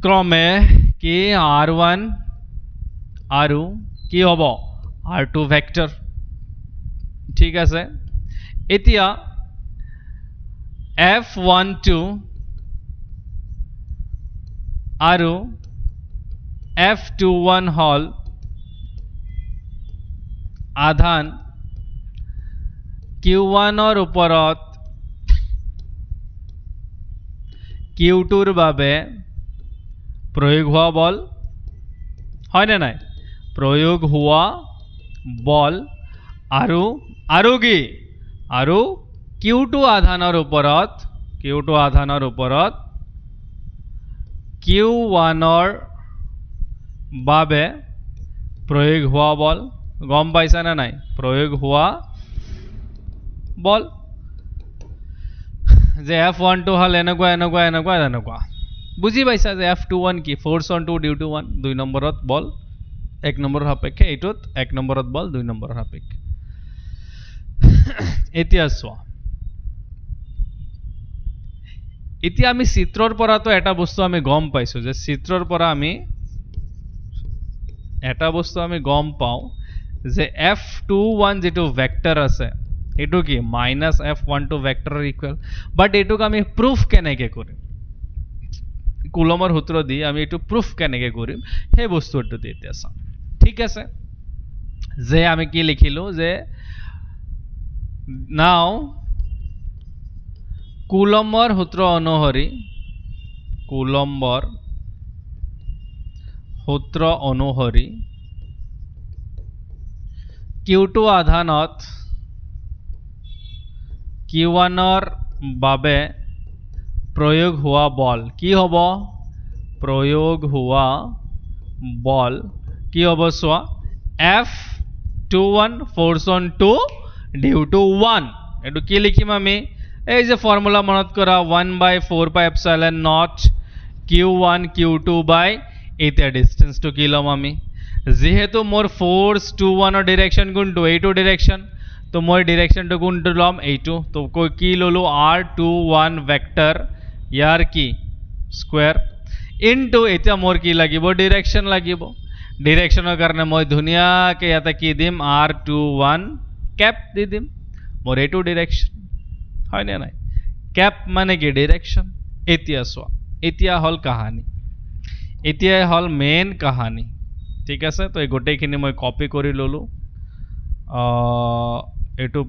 ক্ৰমে কি R1 আৰু কি হ'ব R2 ভেক্টৰ ঠিক আছে এতিয়া F12 আৰু F21 হল আধান Q1 ৰ ওপৰত Q2 ৰ বাবে প্ৰয়োগ হোৱা বল হয় না নাই প্ৰয়োগ হোৱা বল আৰু কি আৰু Q2 আধানৰ ওপৰত Q1 ৰ বাবে প্ৰয়োগ হোৱা বল গম পাইছা না নাই প্ৰয়োগ হোৱা বল যে F12 হল এনেকুৱা বুজি পাইছা যে F21 কি ফোৰ্স অন 2 ডিউ টু 1 2 নম্বৰত বল 1 নম্বৰৰ সাপেক্ষে এইটোত 1 নম্বৰত বল 2 নম্বৰৰ সাপেক্ষে এতিয়া সোৱা এতিয়া আমি চিত্ৰৰ পৰা তো এটা বস্তু আমি গম পাইছো যে চিত্ৰৰ পৰা আমি এটা বস্তু আমি গম পাও যে F21 যেটো ভেক্টৰ আছে এটো কি -F12 ভেক্টৰৰ ইকুৱেল বাট এটোক আমি প্ৰুফ কেনেকে কৰিম কুলমৰ সূত্ৰ দি আমি এটো প্ৰুফ কেনেকে কৰিম হে বস্তুটো দি এতিয়া চাম ঠিক আছে যে আমি কি লিখিলো যে নাও কুলম্বৰ সূত্ৰ অনুসৰি কুলম্বৰ সূত্ৰ অনুসৰি Q2 আধানত Q1 ৰ বাবে প্ৰয়োগ হোৱা বল কি হ'ব প্ৰয়োগ হোৱা বল কি হ'ব চোৱা F21 force on 2 due to 1 এটো কি লিখিম আমি এই যে ফর্মুলা মনত কৰা 1/4 pi epsilon naught Q1 Q2 by এতিয়া ডিসটেন্স টু কি লম আমি যেহেতু মোর ফোর্স 21 ৰ ডাইরেকশন কোনটো এইটো ডাইরেকশন তো মই ডাইরেকশনটো কোনটো লম এইটো তো কি ললো R21 ভেক্টর ইয়ার কি স্কয়ার ইনটু এটা মোর কি লাগিব ডাইরেকশন লাগিব ডাইৰেকশনৰ কাৰণে মই ধুনিয়াকে ইয়াতে কি দিম R21 ক্যাপ দি দিম মোর এইটো ডাইরেকশন হয় না নাই ক্যাপ মানে কি ডাইরেকশন এতিয়া সোয়া এতিয়া হল কাহানী এতিয়া হল মেইন কাহানী ঠিক আছে তো এই গোটেইখিনি মই কপি কৰি ললো এইটো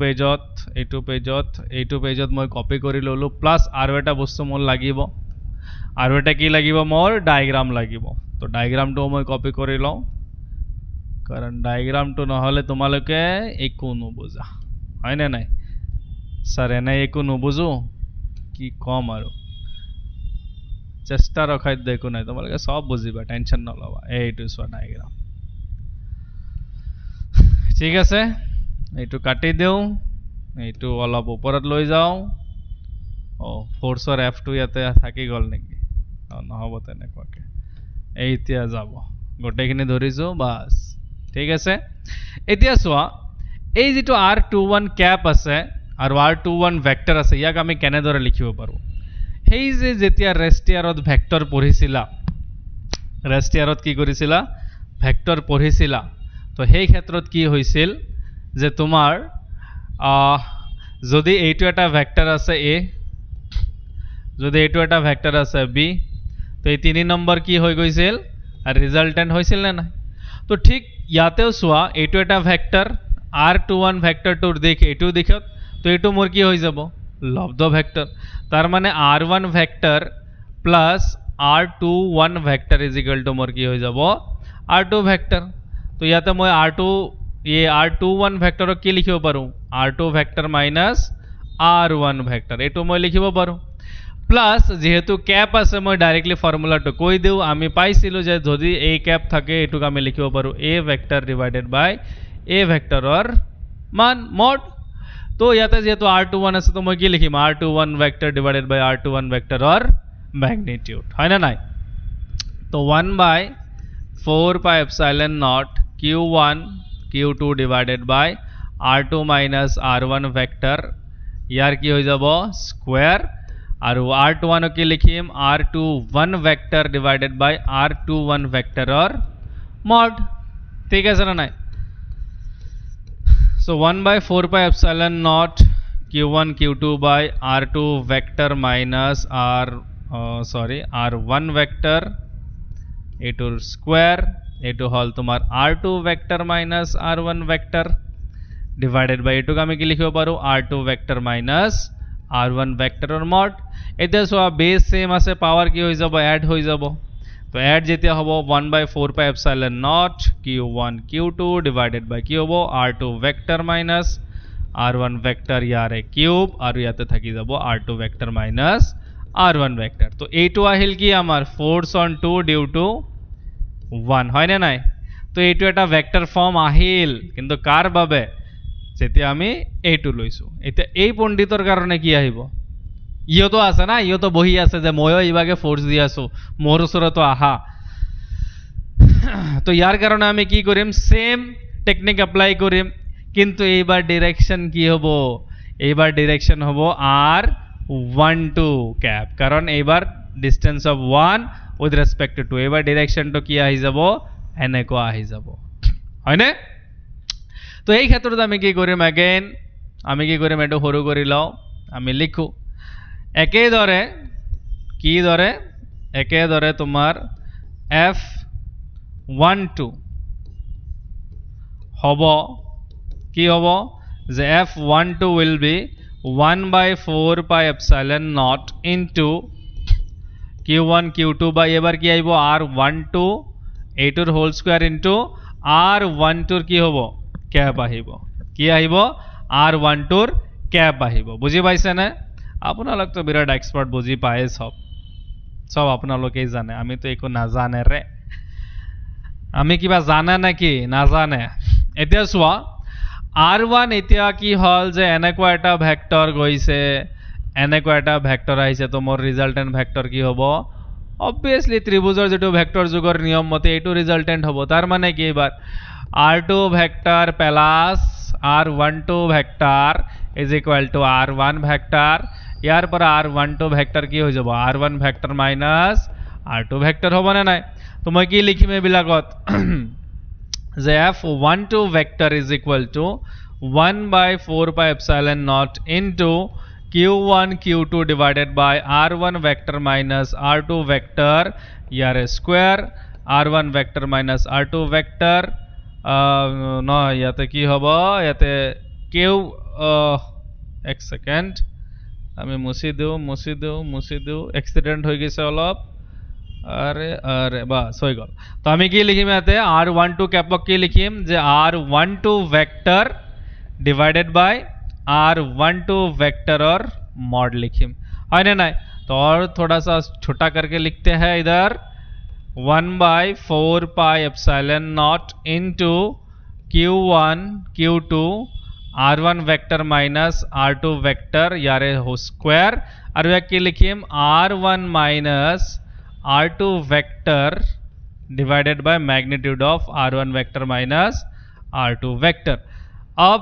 পেজত মই কপি কৰি ললো প্লাস আৰু এটা বস্তু মোৰ লাগিব আৰু এটা কি লাগিব মোৰ ডায়াগ্ৰাম লাগিব তো ডায়াগ্ৰামটো মই কপি কৰি লওঁ কাৰণ ডায়াগ্ৰামটো নহলে তোমালোকে একো নুবুজা হয় না নাই স্যাৰ এনে একো নুবুজো কি কম আৰু চেষ্টা ৰখাই দেখো নাই তোমালোকে সব বুজিবা টেনশন নলবা এইটো সোৱা ডায়াগ্ৰাম ঠিক আছে এইটো কাটি দেও এইটো অলপ ওপৰত লৈ যাও ফোৰ্সৰ F2 ইয়াতে থাকি গল নেকি নহব তেনেকুৱাকে এইতিয়া যাব গোটেইখিনি ধৰিছো বাস ঠিক আছে এতিয়া সোৱা এই যেটো R21 ক্যাপ আছে আৰু R21 ভেক্টৰ আছে ইয়াক আমি কেনেদৰে লিখিব পাৰো হেই যে যেতিয়া ৰেষ্টিয়াৰত ভেক্টৰ পঢ়িছিলা ৰেষ্টিয়াৰত কি কৰিছিলা ভেক্টৰ পঢ়িছিলা তো সেই ক্ষেত্ৰত কি হৈছিল যে তোমাৰ যদি এইটো এটা ভেক্টৰ আছে A যদি এইটো এটা ভেক্টৰ আছে B তো এই 3 নম্বৰ কি হৈ গৈছিল আৰ ৰিজাল্টেন্ট হৈছিল না নাই তো ঠিক ইয়াতেও সোৱা এইটো এটা ভেক্টৰ R21 ভেক্টৰটোৰ দিশ এইটো দিশত তো এইটো মোৰ কি হৈ যাব লব্ধ ভেক্টৰ তাৰ মানে R1 vector plus R21 vector is equal to মোৰ কি হৈ যাব R2 ভেক্টৰ তো ইয়াতে মই R21 ভেক্টৰক কি লিখিব পাৰো R2 vector minus R1 vector এইটো মই লিখিব পাৰো প্লাস যেহেতু ক্যাপ আছে মই ডাইরেক্টলি ফর্মুলাটো কৈ দিও আমি পাইছিলো যে যদি A ক্যাপ থাকে এটুক আমি লিখিব পাৰো A vector divided by A ভেক্টৰৰ মান মড তো ইয়াতে যেহেতু R21 আছে তো মই কি লিখিম R21 vector divided by R21 ভেক্টৰৰ magnitude হয় না নাই তো 1/4 pi epsilon naught Q1 Q2 divided by R2 minus R1 vector ইয়াৰ কি হৈ যাব স্কয়াৰ আৰু R21 কি লিখিম R21 vector divided by R21 ভেক্টৰৰ মড ঠিক আছে না নাই so 1/4 pi epsilon naught Q1 Q2 by R2 vector minus R1 vector a2 square a2 হল তোমার R2 vector minus R1 vector divided by a2 আমি কি লিখিব পাৰো R2 vector minus R1 vector or mod এতিয়া সোয়া বেস সেম আছে পাওয়ার কি হৈ যাব এড হৈ যাব তো এড যেতিয়া হ'ব 1/4 pi epsilon naught Q1 Q2 divided by কি হ'ব R2 vector minus R1 vector ইয়াৰে কিউব আৰু ইয়াতে থাকি যাব R2 vector minus R1 vector তো এইটো আহিল কি আমাৰ force on 2 due to 1 হয় না নাই তো এইটো এটা ভেক্টৰ ফৰ্ম আহিল কিন্তু কাৰ বাবে যেতিয়া আমি এইটো লৈছো এটা এই পণ্ডিতৰ কাৰণে কি আহিব ইয়তো আছে না ইয়তো বহি আছে যে ময়ো ইভাগে ফোর্স দি আছো মোর ওচৰতো আহা তো ইয়াৰ কাৰণে আমি কি কৰিম সেম টেকনিক এপ্লাই কৰিম কিন্তু এইবাৰ ডাইৰেকশন কি হ'ব এইবাৰ ডাইৰেকশন হ'ব R12 ক্যাপ কাৰণ এইবাৰ ডিসটেন্স অফ 1 উইথ ৰেসপেক্ট টু এইবাৰ ডাইৰেকশনটো কি আহি যাব এনেকো আহি যাব হয়নে তো এই ক্ষেত্ৰত আমি কি কৰিম अगेन আমি কি কৰিম এটো সৰু কৰি লও আমি লিখো একেদৰে তোমাৰ F12 হ'ব কি হ'ব যে F12 will be 1/4πε0 into q1 q2 বাই এবার কি আইব r12 এইটোৰ হোল স্কয়ার ইনটু r12 কি হ'ব ক্যাপ আহিব কি আহিব r12 ক্যাপ আহিব বুজি পাইছে না আপোনালোক তো বিৰাট এক্সপাৰ্ট বুজি পায় সব আপোনালোকেই জানে আমি তো একো নাজানে ৰে আমি কিবা জানে নাকি নাজানে এতিয়া চোৱা r1 এতিয়া কি হল যে এনেকুৱা এটা ভেক্টৰ গৈছে এনেকুৱা এটা ভেক্টৰ আহিছে তো মোৰ ৰিজাল্টেন্ট ভেক্টৰ কি হ'ব obviously ত্ৰিভুজৰ যেটো ভেক্টৰ যুগৰ নিয়ম মতে এইটো ৰিজাল্টেন্ট হ'ব তাৰ মানে কি এবাৰ r2 vector plus r12 vector is equal to r1 vector ইয়াৰ পৰা r12 ভেক্টৰ কি হৈ যাব r1 vector minus r2 vector হ'ব না নাই তো মই কি লিখিম এবিলাকত যে f12 vector is equal to 1/4πε0 into q1 q2 divided by r1 vector minus r2 vector यार square r1 vector minus r2 vector ন ইয়াতে কি হ'ব ইয়াতে q এক সেকেন্ড আমি মুছি দিও এক্সিডেন্ট হৈ গৈছে অলপ আরে বাস হৈ গল তো আমি কি লিখিম ইয়াতে r12 ক্যাপক কি লিখিম যে r12 ভেক্টর ডিভাইডেড বাই r12 वेक्टर और मॉड लिखिम है ना नहीं तो और थोड़ा सा छोटा करके लिखते हैं इधर 1/4πε0 into q1 q2 r1 vector minus r2 vector यारे हो स्क्वायर और यह की लिखिम r1 minus r2 vector divided by magnitude of r1 vector minus r2 vector अब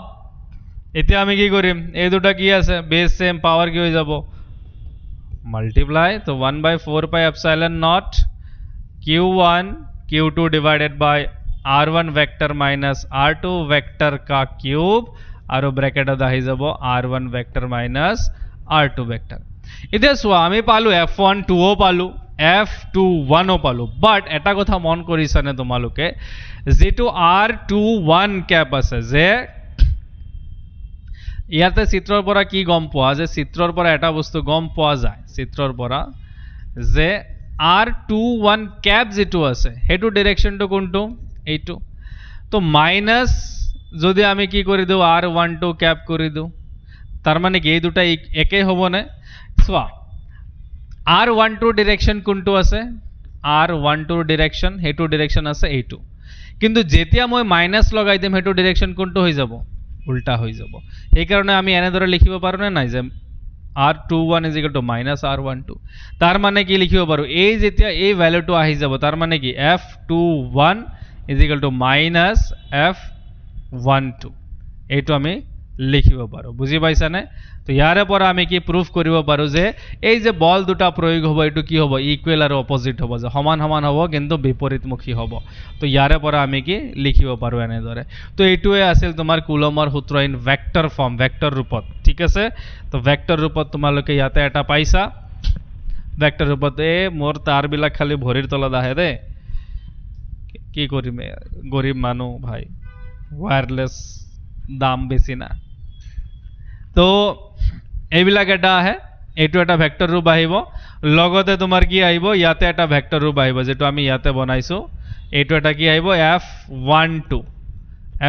এতিয়া আমি কি কৰিম এই দুটা কি আছে বেস সেম পাওয়ার কি হৈ যাব মাল্টিপ্লাই তো 1/4πε0 q1 q2 divided by r1 vector minus r2 vector का क्यूब और ब्रैकेटत আহি যাব r1 vector minus r2 vector এতিয়া সোয়া আমি পালো f12 ও পালো f21 ও পালো বাট এটা কথা মন কৰিছানে তোমালোকে যেটো r21 ক্যাপ আছে যে ইয়াতে চিত্ৰৰ পৰা কি গম পোৱা যে চিত্ৰৰ পৰা এটা বস্তু গম পোৱা যায় চিত্ৰৰ পৰা যে r21 ক্যাপ যেটো আছে হেতু ডাইৰেকশনটো কোনটো এইটো তো মাইনাস যদি আমি কি কৰি দিও r12 ক্যাপ কৰি দিও তাৰ মানে কি এই দুটা একে হ'ব না সোয়া r12 ডাইৰেকশন কোনটো আছে r12 ডাইৰেকশন হেতু ডাইৰেকশন আছে এইটো কিন্তু যেতিয়া মই মাইনাস লগাই দিম হেতু ডাইৰেকশন কোনটো হৈ যাব উল্টা হৈ যাব এই কারণে আমি এনে ধরে লিখিব পারো না নাই যে r21 -r12 তার মানে কি লিখিব পারো এই যেতিয়া এই ভ্যালুটো আহি যাব তার মানে কি f21 -f12 এইটো আমি লিখিব পারো বুঝি পাইছা না তো ইয়াৰে পৰা আমি কি প্ৰুফ কৰিব পাৰো যে এই যে বল দুটা প্ৰয়োগ হ'ব এটো কি হ'ব ইকুয়াল আৰু অপোজিট হ'ব যে সমান সমান হ'ব কিন্তু বিপৰীতমুখী হ'ব তো ইয়াৰে পৰা আমি কি লিখিব পাৰো এনে ধৰে তো এইটোৱে আছিল তোমাৰ কুলমৰ সূত্ৰ ইন ভেক্টৰ ফৰ্ম ভেক্টৰ ৰূপত ঠিক আছে তো ভেক্টৰ ৰূপত তোমালোকে ইয়াতে এটা পাইছা ভেক্টৰ ৰূপত মোৰ তাৰ বিলাক খালি ভৰিৰ তলত আহে দে কি কৰিম গৰীব মানুহ ভাই ওয়্যাৰলেস দাম বেশি না তো এইবিলাক এটা আহে এইটো এটা ভেক্টৰ ৰূপ আহিব লগতে তোমাৰ কি আহিব ইয়াতে এটা ভেক্টৰ ৰূপ আহিব যেটো আমি ইয়াতে বনাইছো এইটো এটা কি আহিব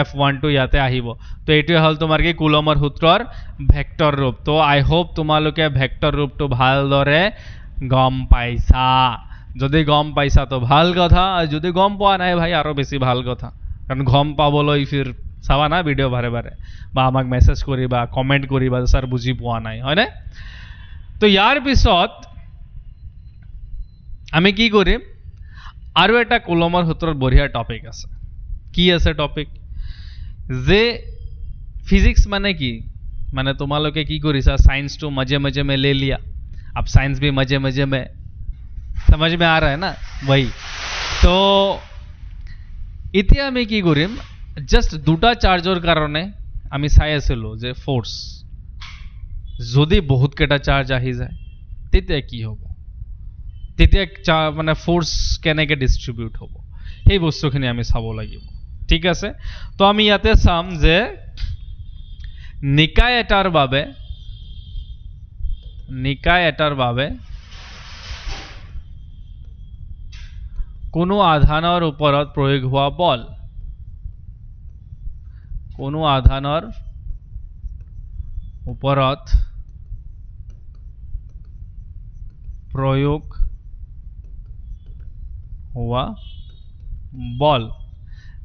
f12 ইয়াতে আহিব তো এইটোৱে হল তোমাৰ কি কুলমৰ সূত্ৰৰ ভেক্টৰ ৰূপ তো আই হোপ তোমালোকে ভেক্টৰ ৰূপটো ভালদৰে গম পাইছা যদি গম পাইছা তো ভাল কথা আৰ যদি গম পোৱা নাই ভাই আৰু বেছি ভাল কথা কাৰণ গম পাবলৈ ফিৰ চাবা না ভিডিও বাৰে বাৰে বা আমাক মেসেজ কৰিবা কমেন্ট কৰিবা স্যাৰ বুজি পোৱা নাই হয় না তো ইয়াৰ পিছত আমি কি কৰিম আৰু এটা কুলমৰ সূত্ৰৰ বঢ়িয়া টপিক আছে কি আছে টপিক যে फिजिक्स माने की माने तुम्हालोके की करिसा साइंस तो मजे मजे में ले लिया अब साइंस भी मजे मजे में समझ में आ रहा है ना वही तो इथे आमी की करिम জাস্ট দুটা চাৰ্জৰ কাৰণে আমি চাই আছিলো যে ফোর্স যদি বহুত কেটা চার্জ আহি যায় তেতিয়া কি হ'ব তেতিয়া মানে ফোর্স কেনেকে ডিস্ট্রিবিউট হ'ব এই বস্তুখিনি আমি চাব লাগিব ঠিক আছে তো আমি ইয়াতে চাম যে নিকায় এটাৰ বাবে নিকায় এটাৰ বাবে কোনো আধানৰ ওপৰত প্ৰয়োগ হোৱা বল কোনো আধানৰ ওপৰত প্ৰয়োগ হোৱা বল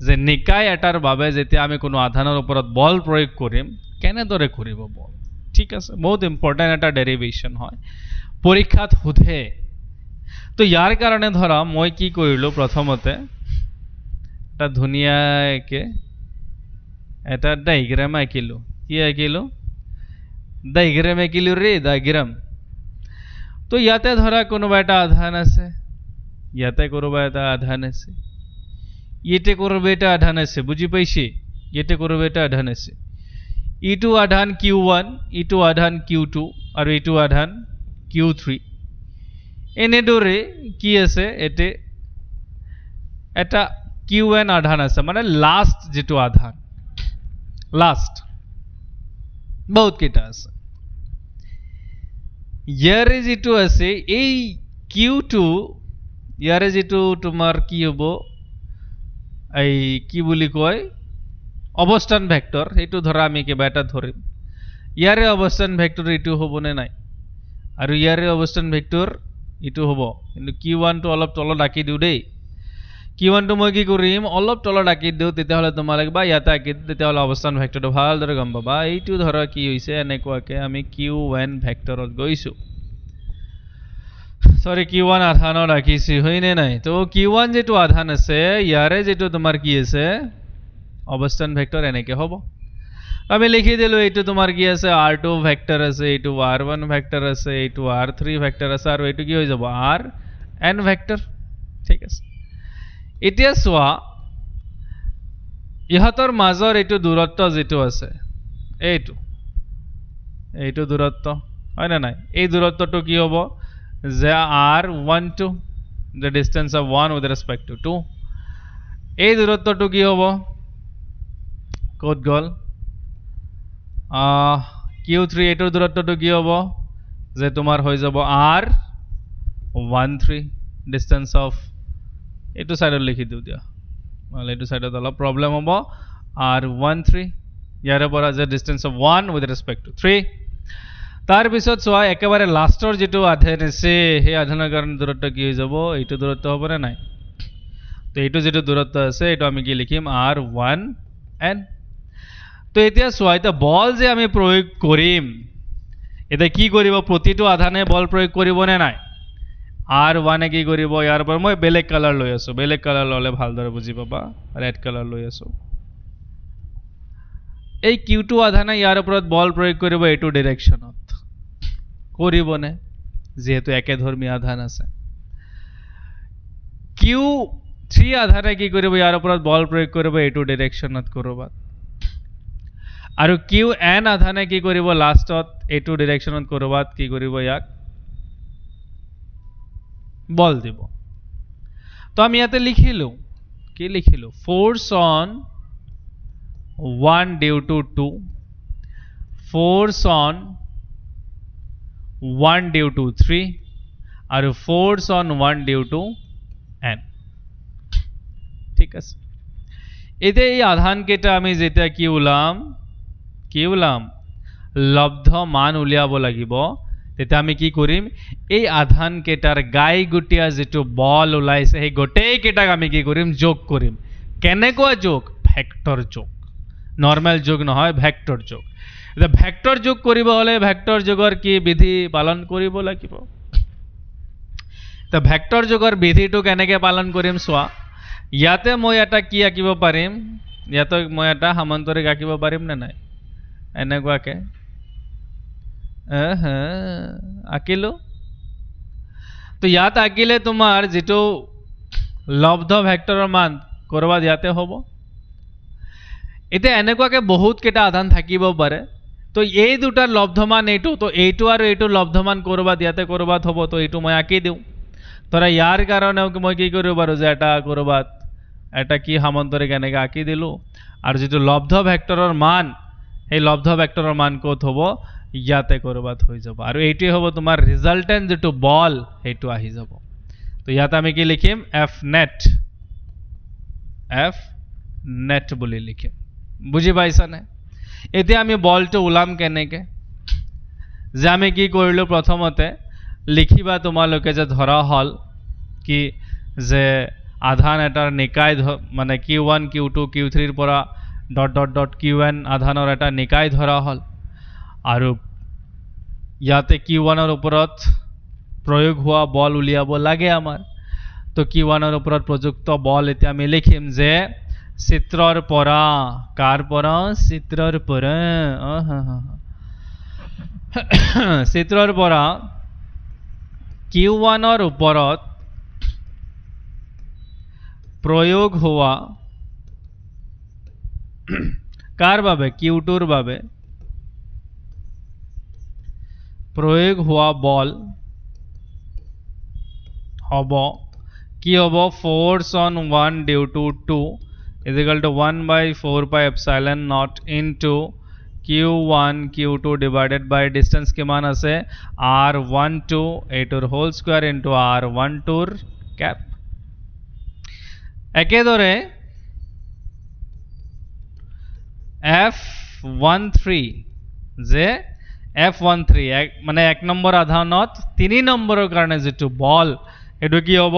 যে নিকায় এটাৰ বাবে যেতিয়া আমি কোনো আধানৰ ওপৰত বল প্ৰয়োগ কৰিম কেনেদৰে কৰিব বল ঠিক আছে বহুত ইম্পৰ্টেন্ট এটা ডেৰিভেশ্যন হয় পৰীক্ষাত সোধে তো ইয়াৰ কাৰণে ধৰা মই কি কৰিলো প্ৰথমতে এটা ধুনীয়াকে এটা ডায়াগ্ৰাম আঁকিলো কি আঁকিলো ডায়াগ্ৰাম আঁকিলো ৰে ডায়াগ্ৰাম তো ইয়াতে ধৰা কোনোবা এটা আধান আছে ইয়াতে কোনোবা এটা আধান আছে ইতে কোনোবা এটা আধান আছে বুজি পাইছি ইতে কোনোবা এটা আধান আছে ইটো আধান q1 ইটো আধান q2 আৰু ইটো আধান q3 এনেদৰে কি আছে এতে এটা qn আধান আছে মানে লাস্ট যেটো আধান লাস্ট বহুত কেটা আছে ইয়াৰে যেটো আছে এই q2 ইয়াৰে যেটো তোমাৰ কি হ'ব এই কি বুলি কয় অবস্থান ভেক্টৰ এইটো ধৰা আমি কিবা এটা ধৰিম ইয়াৰে অবস্থান ভেক্টৰ এইটো হ'ব নে নাই আৰু ইয়াৰে অবস্থান ভেক্টৰ এইটো হ'ব কিন্তু q1 টো অলপ তলত আঁকি দিও দেই q1 টো মই কি কৰিম অলপ তলত আঁকি দিও তেতিয়াহলে তোমালোকে বা ইয়াতে আঁকি তেতিয়াহলে অবস্থান ভেক্টৰটো ভালদৰে গম পাবা এইটো ধৰা কি হৈছে এনেকুৱাকে আমি q1 ভেক্টৰত গৈছো সৰি q1 আধানত ৰাখিছি হয়নে নাই তো q1 যেটো আধান আছে ইয়াৰে যেটো তোমাৰ কি আছে অবস্থান ভেক্টৰ এনেকে হ'ব আমি লিখি দিলো এইটো তোমাৰ কি আছে r2 ভেক্টৰ আছে এইটো r1 ভেক্টৰ আছে এইটো r3 ভেক্টৰ আছে আৰু এইটো কি হৈ যাব rn ভেক্টৰ ঠিক আছে এতিয়া চোৱা ইহতৰ মাজৰ এইটো দূৰত্ব যেটো আছে এইটো দূৰত্ব হয় না নাই এই দূৰত্বটো কি হ'ব যে r12 the distance of 1 with respect to 2 এই দূৰত্বটো কি হ'ব ক'ত গল q3 এটোৰ দূৰত্বটো কি হ'ব যে তোমাৰ হৈ যাব r13 distance of এটো সাইডত লিখি দিও দিয়া মানে এটো সাইডত অলপ প্ৰবলেম হ'ব r13 ইয়াৰে পৰা যে distance of 1 with respect to 3 তাৰ পিছত চোৱা একেবাৰে লাস্টৰ যেটো আধান আছে সেই আধানৰ কাৰণে দূৰত্ব কি হৈ যাব এইটো দূৰত্ব হ'ব না নাই তো এইটো যেটো দূৰত্ব আছে এইটো আমি কি লিখিম r1n তো এতিয়া চোৱা এটা বল যে আমি প্ৰয়োগ কৰিম এটা কি কৰিব প্ৰতিটো আধানে বল প্ৰয়োগ কৰিব নে নাই r1 এ কি কৰিব ইয়াৰ পৰা মই বেলেগ কালাৰ লৈ আছো বেলেগ কালাৰ ললে ভালদৰে বুজি পাবা ৰেড কালাৰ লৈ আছো এই q2 আধানে ইয়াৰ ওপৰত বল প্ৰয়োগ কৰিব এইটো ডাইৰেকশনত কৰিবনে যেহেতু একেধৰ্মী আধান আছে q3 আধানে কি কৰিব ইয়াৰ ওপৰত বল প্ৰয়োগ কৰিব এইটো ডাইৰেকশনত কৰবাত আৰু qn আধানে কি কৰিব লাষ্টত এইটো ডাইৰেকশনত কৰবাত কি কৰিব ইয়াক বল দিব তো আমি ইয়াতে লিখিলো কি লিখিলো force on 1 due to 2 force on 1 due to 3 আৰু force on 1 due to n ঠিক আছে এতে এই আধান কেটা আমি যেটা কি উলাম লব্ধ মান উলিয়াব লাগিব তেতে আমি কি কৰিম এই আধান কেটাৰ গাই গুটিয়া যেটো বল উলাইছে সেই গোটেই কেটাক আমি কি কৰিম যোগ কৰিম কেনেকুৱা যোগ ভেক্টৰ যোগ নৰমাল যোগ নহয় ভেক্টৰ যোগ এটা ভেক্টৰ যোগ কৰিব হলে ভেক্টৰ যোগৰ কি বিধি পালন কৰিব লাগিব তো ভেক্টৰ যোগৰ বিধিটো কেনেকৈ পালন কৰিম চোৱা ইয়াতে মই এটা কি আঁকিব পাৰিম ইয়াতে মই এটা সমান্তৰিক আঁকিব পাৰিম নে নাই এনেকুৱাকে আঁকিলো তো ইয়াত আঁকিলে তোমাৰ যেটো লব্ধ ভেক্টৰৰ মান কৰবাত ইয়াতে হ'ব এতে এনেকুৱাকে বহুত কেটা আধান থাকিব পাৰে তো এই দুটাৰ লব্ধমান এইটো তো এইটো আৰু এইটো লব্ধমান কৰবাত ইয়াতে কৰবাত হ'ব তো এইটো মই আঁকি দিও তৰা ইয়াৰ কাৰণেও মই কি কৰিব পাৰো যে এটা কৰবাত এটা কি সমান্তৰিক এনেকৈ আঁকি দিলো আৰু যেটো লব্ধ ভেক্টৰৰ মান এই লব্ধ ভেক্টৰৰ মান ক'ত হ'ব ইয়াতে কৰবাত হৈ যাব আৰু এইটোৱে হ'ব তোমাৰ ৰিজাল্টেন্ট যেটো বল হেতু আহি যাব তো ইয়াতে আমি কি লিখিম f net বুলি লিখিম বুজি পাইছা নে এতিয়া আমি বলটো উলাম কেনেকে যে আমি কি কৰিলো প্ৰথমতে লিখিবা তোমালোকে যে ধৰা হল কি যে আধান এটাৰ নিকায় মানে q1 q2 q3 ৰ পৰা .qn আধানৰ এটা নিকায় ধৰা হল আৰু ইয়াতে q1 ৰ ওপৰত প্ৰয়োগ হোৱা বল উলিয়াব লাগে আমাৰ তো q1 ৰ ওপৰত প্ৰযুক্ত বল এতিয়া আমি লিখিম যে চিত্ৰৰ পৰা কাৰ পৰা চিত্ৰৰ পৰা চিত্ৰৰ পৰা q1 ৰ ওপৰত প্ৰয়োগ হোৱা কাৰ বাবে q2 ৰ বাবে প্ৰয়োগ হোৱা বল হ'ব কি হ'ব force on 1 due to 2 is equal to 1 by 4 pi epsilon naught into q1 q2 divided by distance কিমান আছে r12 এইটোৰ whole square into r12 ৰ cap একেদৰে f13 যে f13 মানে 1 নম্বৰ আধানত 3 নম্বৰৰ কাৰণে যেটো বল এটো কি হ'ব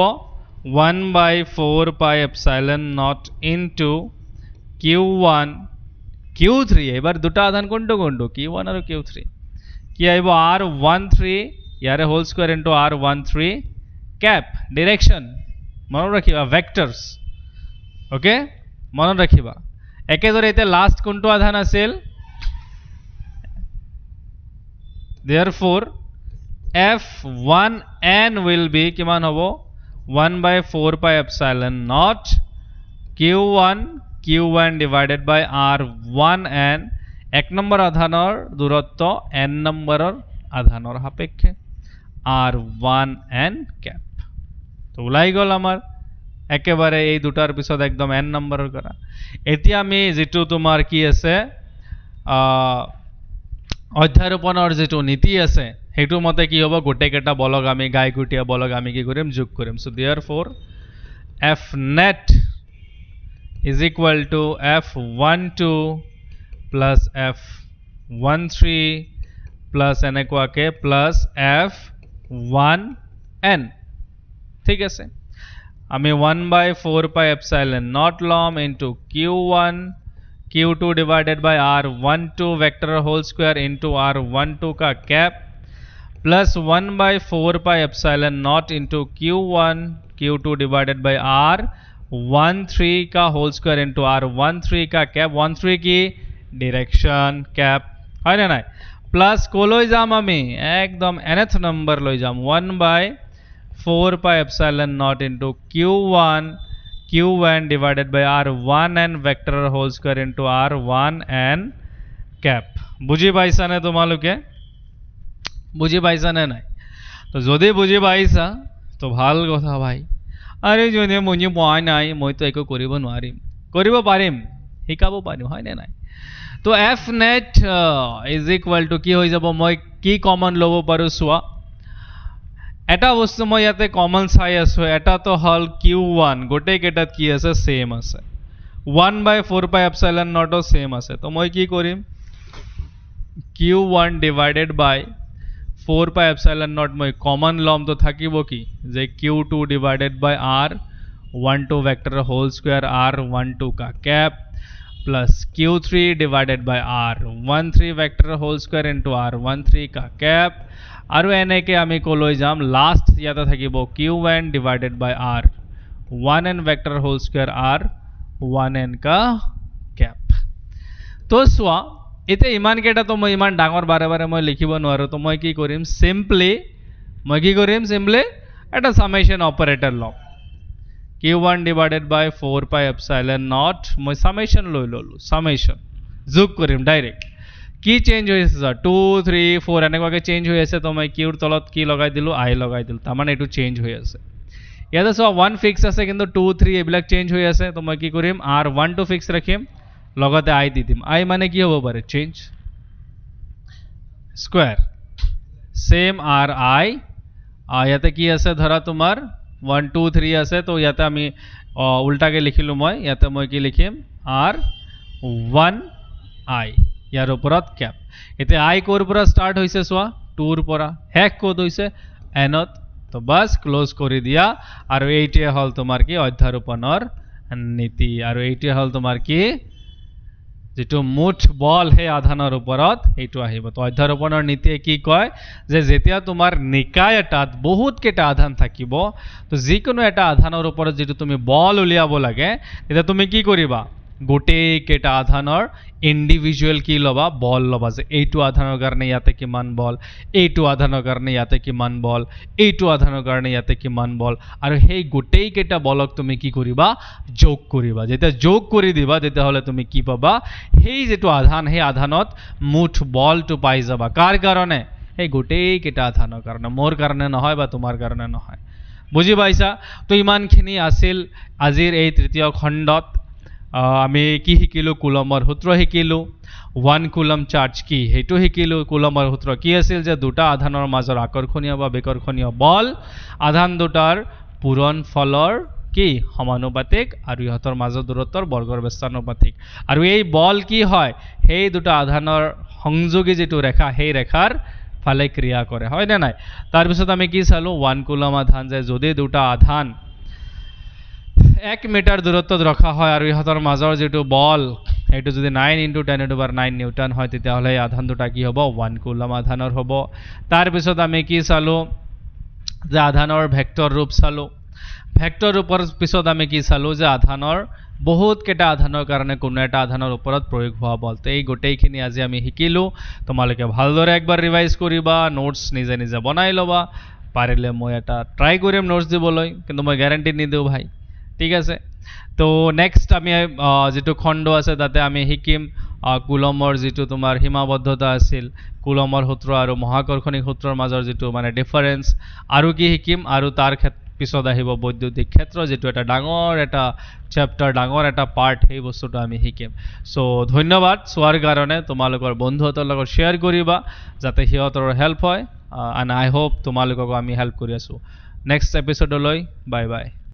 1 by 4 pi epsilon naught into q1 q3 এবাৰ দুটা আধান কোনটো q1 আৰু q3 কি আহিব r13 ইয়াৰে whole square into r13 cap direction মনত ৰাখিবা ভেক্টৰস ওকে মনত ৰাখিবা একেদৰে এতিয়া লাষ্ট কোনটো আধান আছিল therefore f1n will be কিমান হ'ব 1 by 4 pi epsilon naught q1 divided by r1n এক নম্বৰ আধানৰ দূৰত্ব n নম্বৰৰ আধানৰ সাপেক্ষে r1n cap তো ওলাই গল আমাৰ একেবাৰে এই দুটাৰ পিছত একদম n নম্বৰৰ কৰা এতিয়া আমি যেটো তোমাৰ কি আছে অধ্যাৰোপণৰ যেটো নীতি আছে হেতু মতে কি হ'ব গোটে কেটা বলক আমি গাইগুটিয়া বলক আমি কি কৰিম যোগ কৰিম so therefore f net is equal to f12 plus f13 plus এনেকুৱাকে plus f1n ঠিক আছে আমি 1 by 4 pi epsilon naught lom into q1 q2 divided by r12 vector whole square into r12 का cap plus 1 by 4 pi epsilon naught into q1 q2 divided by r13 का whole square into r13 का cap 13 की direction cap है ना plus को লই যাম আমি একদম nth number লই যাম 1 by 4 pi epsilon naught into q1 divided by r1n vector whole square into r1n cap বুজি পাইছা নে তোমালোকে বুজি পাইছা নে নাই তো যদি বুজি পাইছা তো ভাল কথা ভাই আরে যদি বুজি পোৱা নাই মই তো একো কৰিব নোৱাৰিম কৰিব পাৰিম শিকাব পাৰিম হয় নে নাই তো f net is equal to কি হৈ যাব মই কি কমন লব পাৰো সোৱা এটা বস্তু মই ইয়াতে কমন চাই আছো এটা তো হল q1 গোটে কেটাত কি আছে সেম আছে 1 by 4 pi epsilon naught O same আছে তো মই কি কৰিম q1 divided by 4 pi epsilon naught মই কমন লম তো থাকিব কি যে q2 divided by r12 vector whole square r12 का cap plus q3 divided by r13 vector whole square into r13 का cap আৰু এনেকে আমি কলৈ যাম লাস্ট ইয়াতে থাকিব q1 divided by r1n vector whole square r1n का cap তো সোৱা এতে ইমান কেটা তো মই ইমান ডাঙৰ বাৰে বাৰে মই লিখিব নোৱাৰো তো মই কি কৰিম সিম্পলি এটা সামেশন অপাৰেটৰ লম q1 divided by 4 pi epsilon naught মই সামেশন লৈ ললো সামেশন যোগ কৰিম ডাইৰেক্ট কি চেঞ্জ হৈ আছে 2 3 4 এনেকুৱাকে চেঞ্জ হৈ আছে তো মই কিউৰ তলত কি লগাই দিলো আই লগাই দিলো তাৰমানে এটো চেঞ্জ হৈ আছে ইয়াতে সো 1 ফিক্স আছে কিন্তু 2 3 এবিলাক চেঞ্জ হৈ আছে তো মই কি কৰিম r12 ফিক্স ৰাখিম লগতে আই দি দিম আই মানে কি হ'ব পাৰে change square same R I ইয়াতে কি আছে ধৰা তোমাৰ 1 2 3 আছে তো ইয়াতে আমি উল্টাকে লিখিলো মই ইয়াতে মই কি লিখিম আৰ 1 আই ইয়াৰ ওপৰত ক্যাপ এতিয়া আই কোৰ পৰা স্টাৰ্ট হৈছে চোৱা 2 ৰ পৰা হেক কোড হৈছে এনত তো বাস ক্লোজ কৰি দিয়া আৰু এইটোৱে হল তোমাৰ কি অধ্যাৰোপণৰ নীতি আৰু এইটোৱে হল তোমাৰ কি যেটো মুঠ বল হে আধানৰ ওপৰত এইটো আহিব তো অধ্যাৰোপণৰ নীতিয়ে কি কয় যে যেতিয়া তোমাৰ নিকায় এটাত বহুত কেটা আধান থাকিব তো যিকোনো এটা আধানৰ ওপৰত যেটো তুমি বল উলিয়াব লাগে এটা তুমি কি কৰিবা গোটেই কেটা আধানৰ ইন্ডিভিজুৱেল কি লবা বল লবা যে এইটো আধানৰ কাৰণে ইয়াতে কিমান বল এইটো আধানৰ কাৰণে ইয়াতে কিমান বল এইটো আধানৰ কাৰণে ইয়াতে কিমান বল আৰু সেই গোটেই কেটা বলক তুমি কি কৰিবা যোগ কৰিবা যেতিয়া যোগ কৰি দিবা তেতিয়া হলে তুমি কি পাবা সেই যেটো আধান সেই আধানত মুঠ বলটো পাই যাবা কাৰ কাৰণে এই গোটেই কেটা আধানৰ কাৰণে মোৰ কাৰণে নহয় বা তোমাৰ কাৰণে নহয় বুজি পাইছা তো ইমানখিনি আছিল আজিৰ এই তৃতীয় খণ্ডত আমি কি শিকিলো কুলমৰ সূত্ৰ শিকিলো 1 কুলম চাৰ্জ কি হেতু শিকিলো কুলমৰ সূত্ৰ কি আছিল যে দুটা আধানৰ মাজৰ আকৰ্ষণীয় বা বিকৰ্ষণীয় বল আধান দুটাৰ পূৰণ ফলৰ কি সমানুপাতিক আৰু ইহতৰ মাজৰ দূৰত্বৰ বৰ্গৰ ব্যস্তানুপাতিক আৰু এই বল কি হয় সেই দুটা আধানৰ সংযোগী যেটো ৰেখা সেই ৰেখাৰ ফালে ক্ৰিয়া কৰে হয় না নাই তাৰ পিছত আমি কি চালো 1 কুলম আধান যে যদি দুটা আধান 1 মিটাৰ দূৰত্বত ৰখা হয় আৰু ইহতৰ মাজৰ যেটো বল এটো যদি 9 * 10⁹ নিউটন হয় তেতিয়া হলে এই আধান দুটা কি হ'ব 1 কুলম আধানৰ হ'ব তাৰ পিছত আমি কি চালো যে আধানৰ ভেক্টৰ ৰূপ চালো ভেক্টৰ ৰূপৰ পিছত আমি কি চালো যে আধানৰ বহুত কেটা আধানৰ কাৰণে কোনো এটা আধানৰ ওপৰত প্ৰয়োগ হোৱা বল তো এই গোটেইখিনি আজি আমি শিকিলো তোমালোকে ভালদৰে একবাৰ ৰিভাইজ কৰিবা নোটস নিজে নিজে বনাই লবা পাৰিলে মই এটা ট্ৰাই কৰিম নোটস দিবলৈ কিন্তু মই গ্যাৰান্টি নিদিও ভাই ঠিক আছে তো নেক্সট আমি যেটো খণ্ড আছে তাতে আমি শিকিম কুলমৰ যেটো তোমাৰ সীমাবদ্ধতা আছিল কুলমৰ সূত্ৰ আৰু মহাকৰ্ষণিক সূত্ৰৰ মাজৰ যেটো মানে ডিফাৰেন্স আৰু কি শিকিম আৰু তাৰ পিছত আহিব বৈদ্যুতিক ক্ষেত্ৰ যেটো এটা ডাঙৰ এটা চ্যাপ্টাৰ ডাঙৰ এটা পাৰ্ট সেই বস্তুটো আমি শিকিম সো ধন্যবাদ সোৱাৰ কাৰণে তোমালোকৰ বন্ধুহঁতৰ লগত শেয়াৰ কৰিবা যাতে হিহঁতৰ হেল্প হয় and I hope তোমালোকক আমি হেল্প কৰি আছো নেক্সট এপিসোডলৈ বাই বাই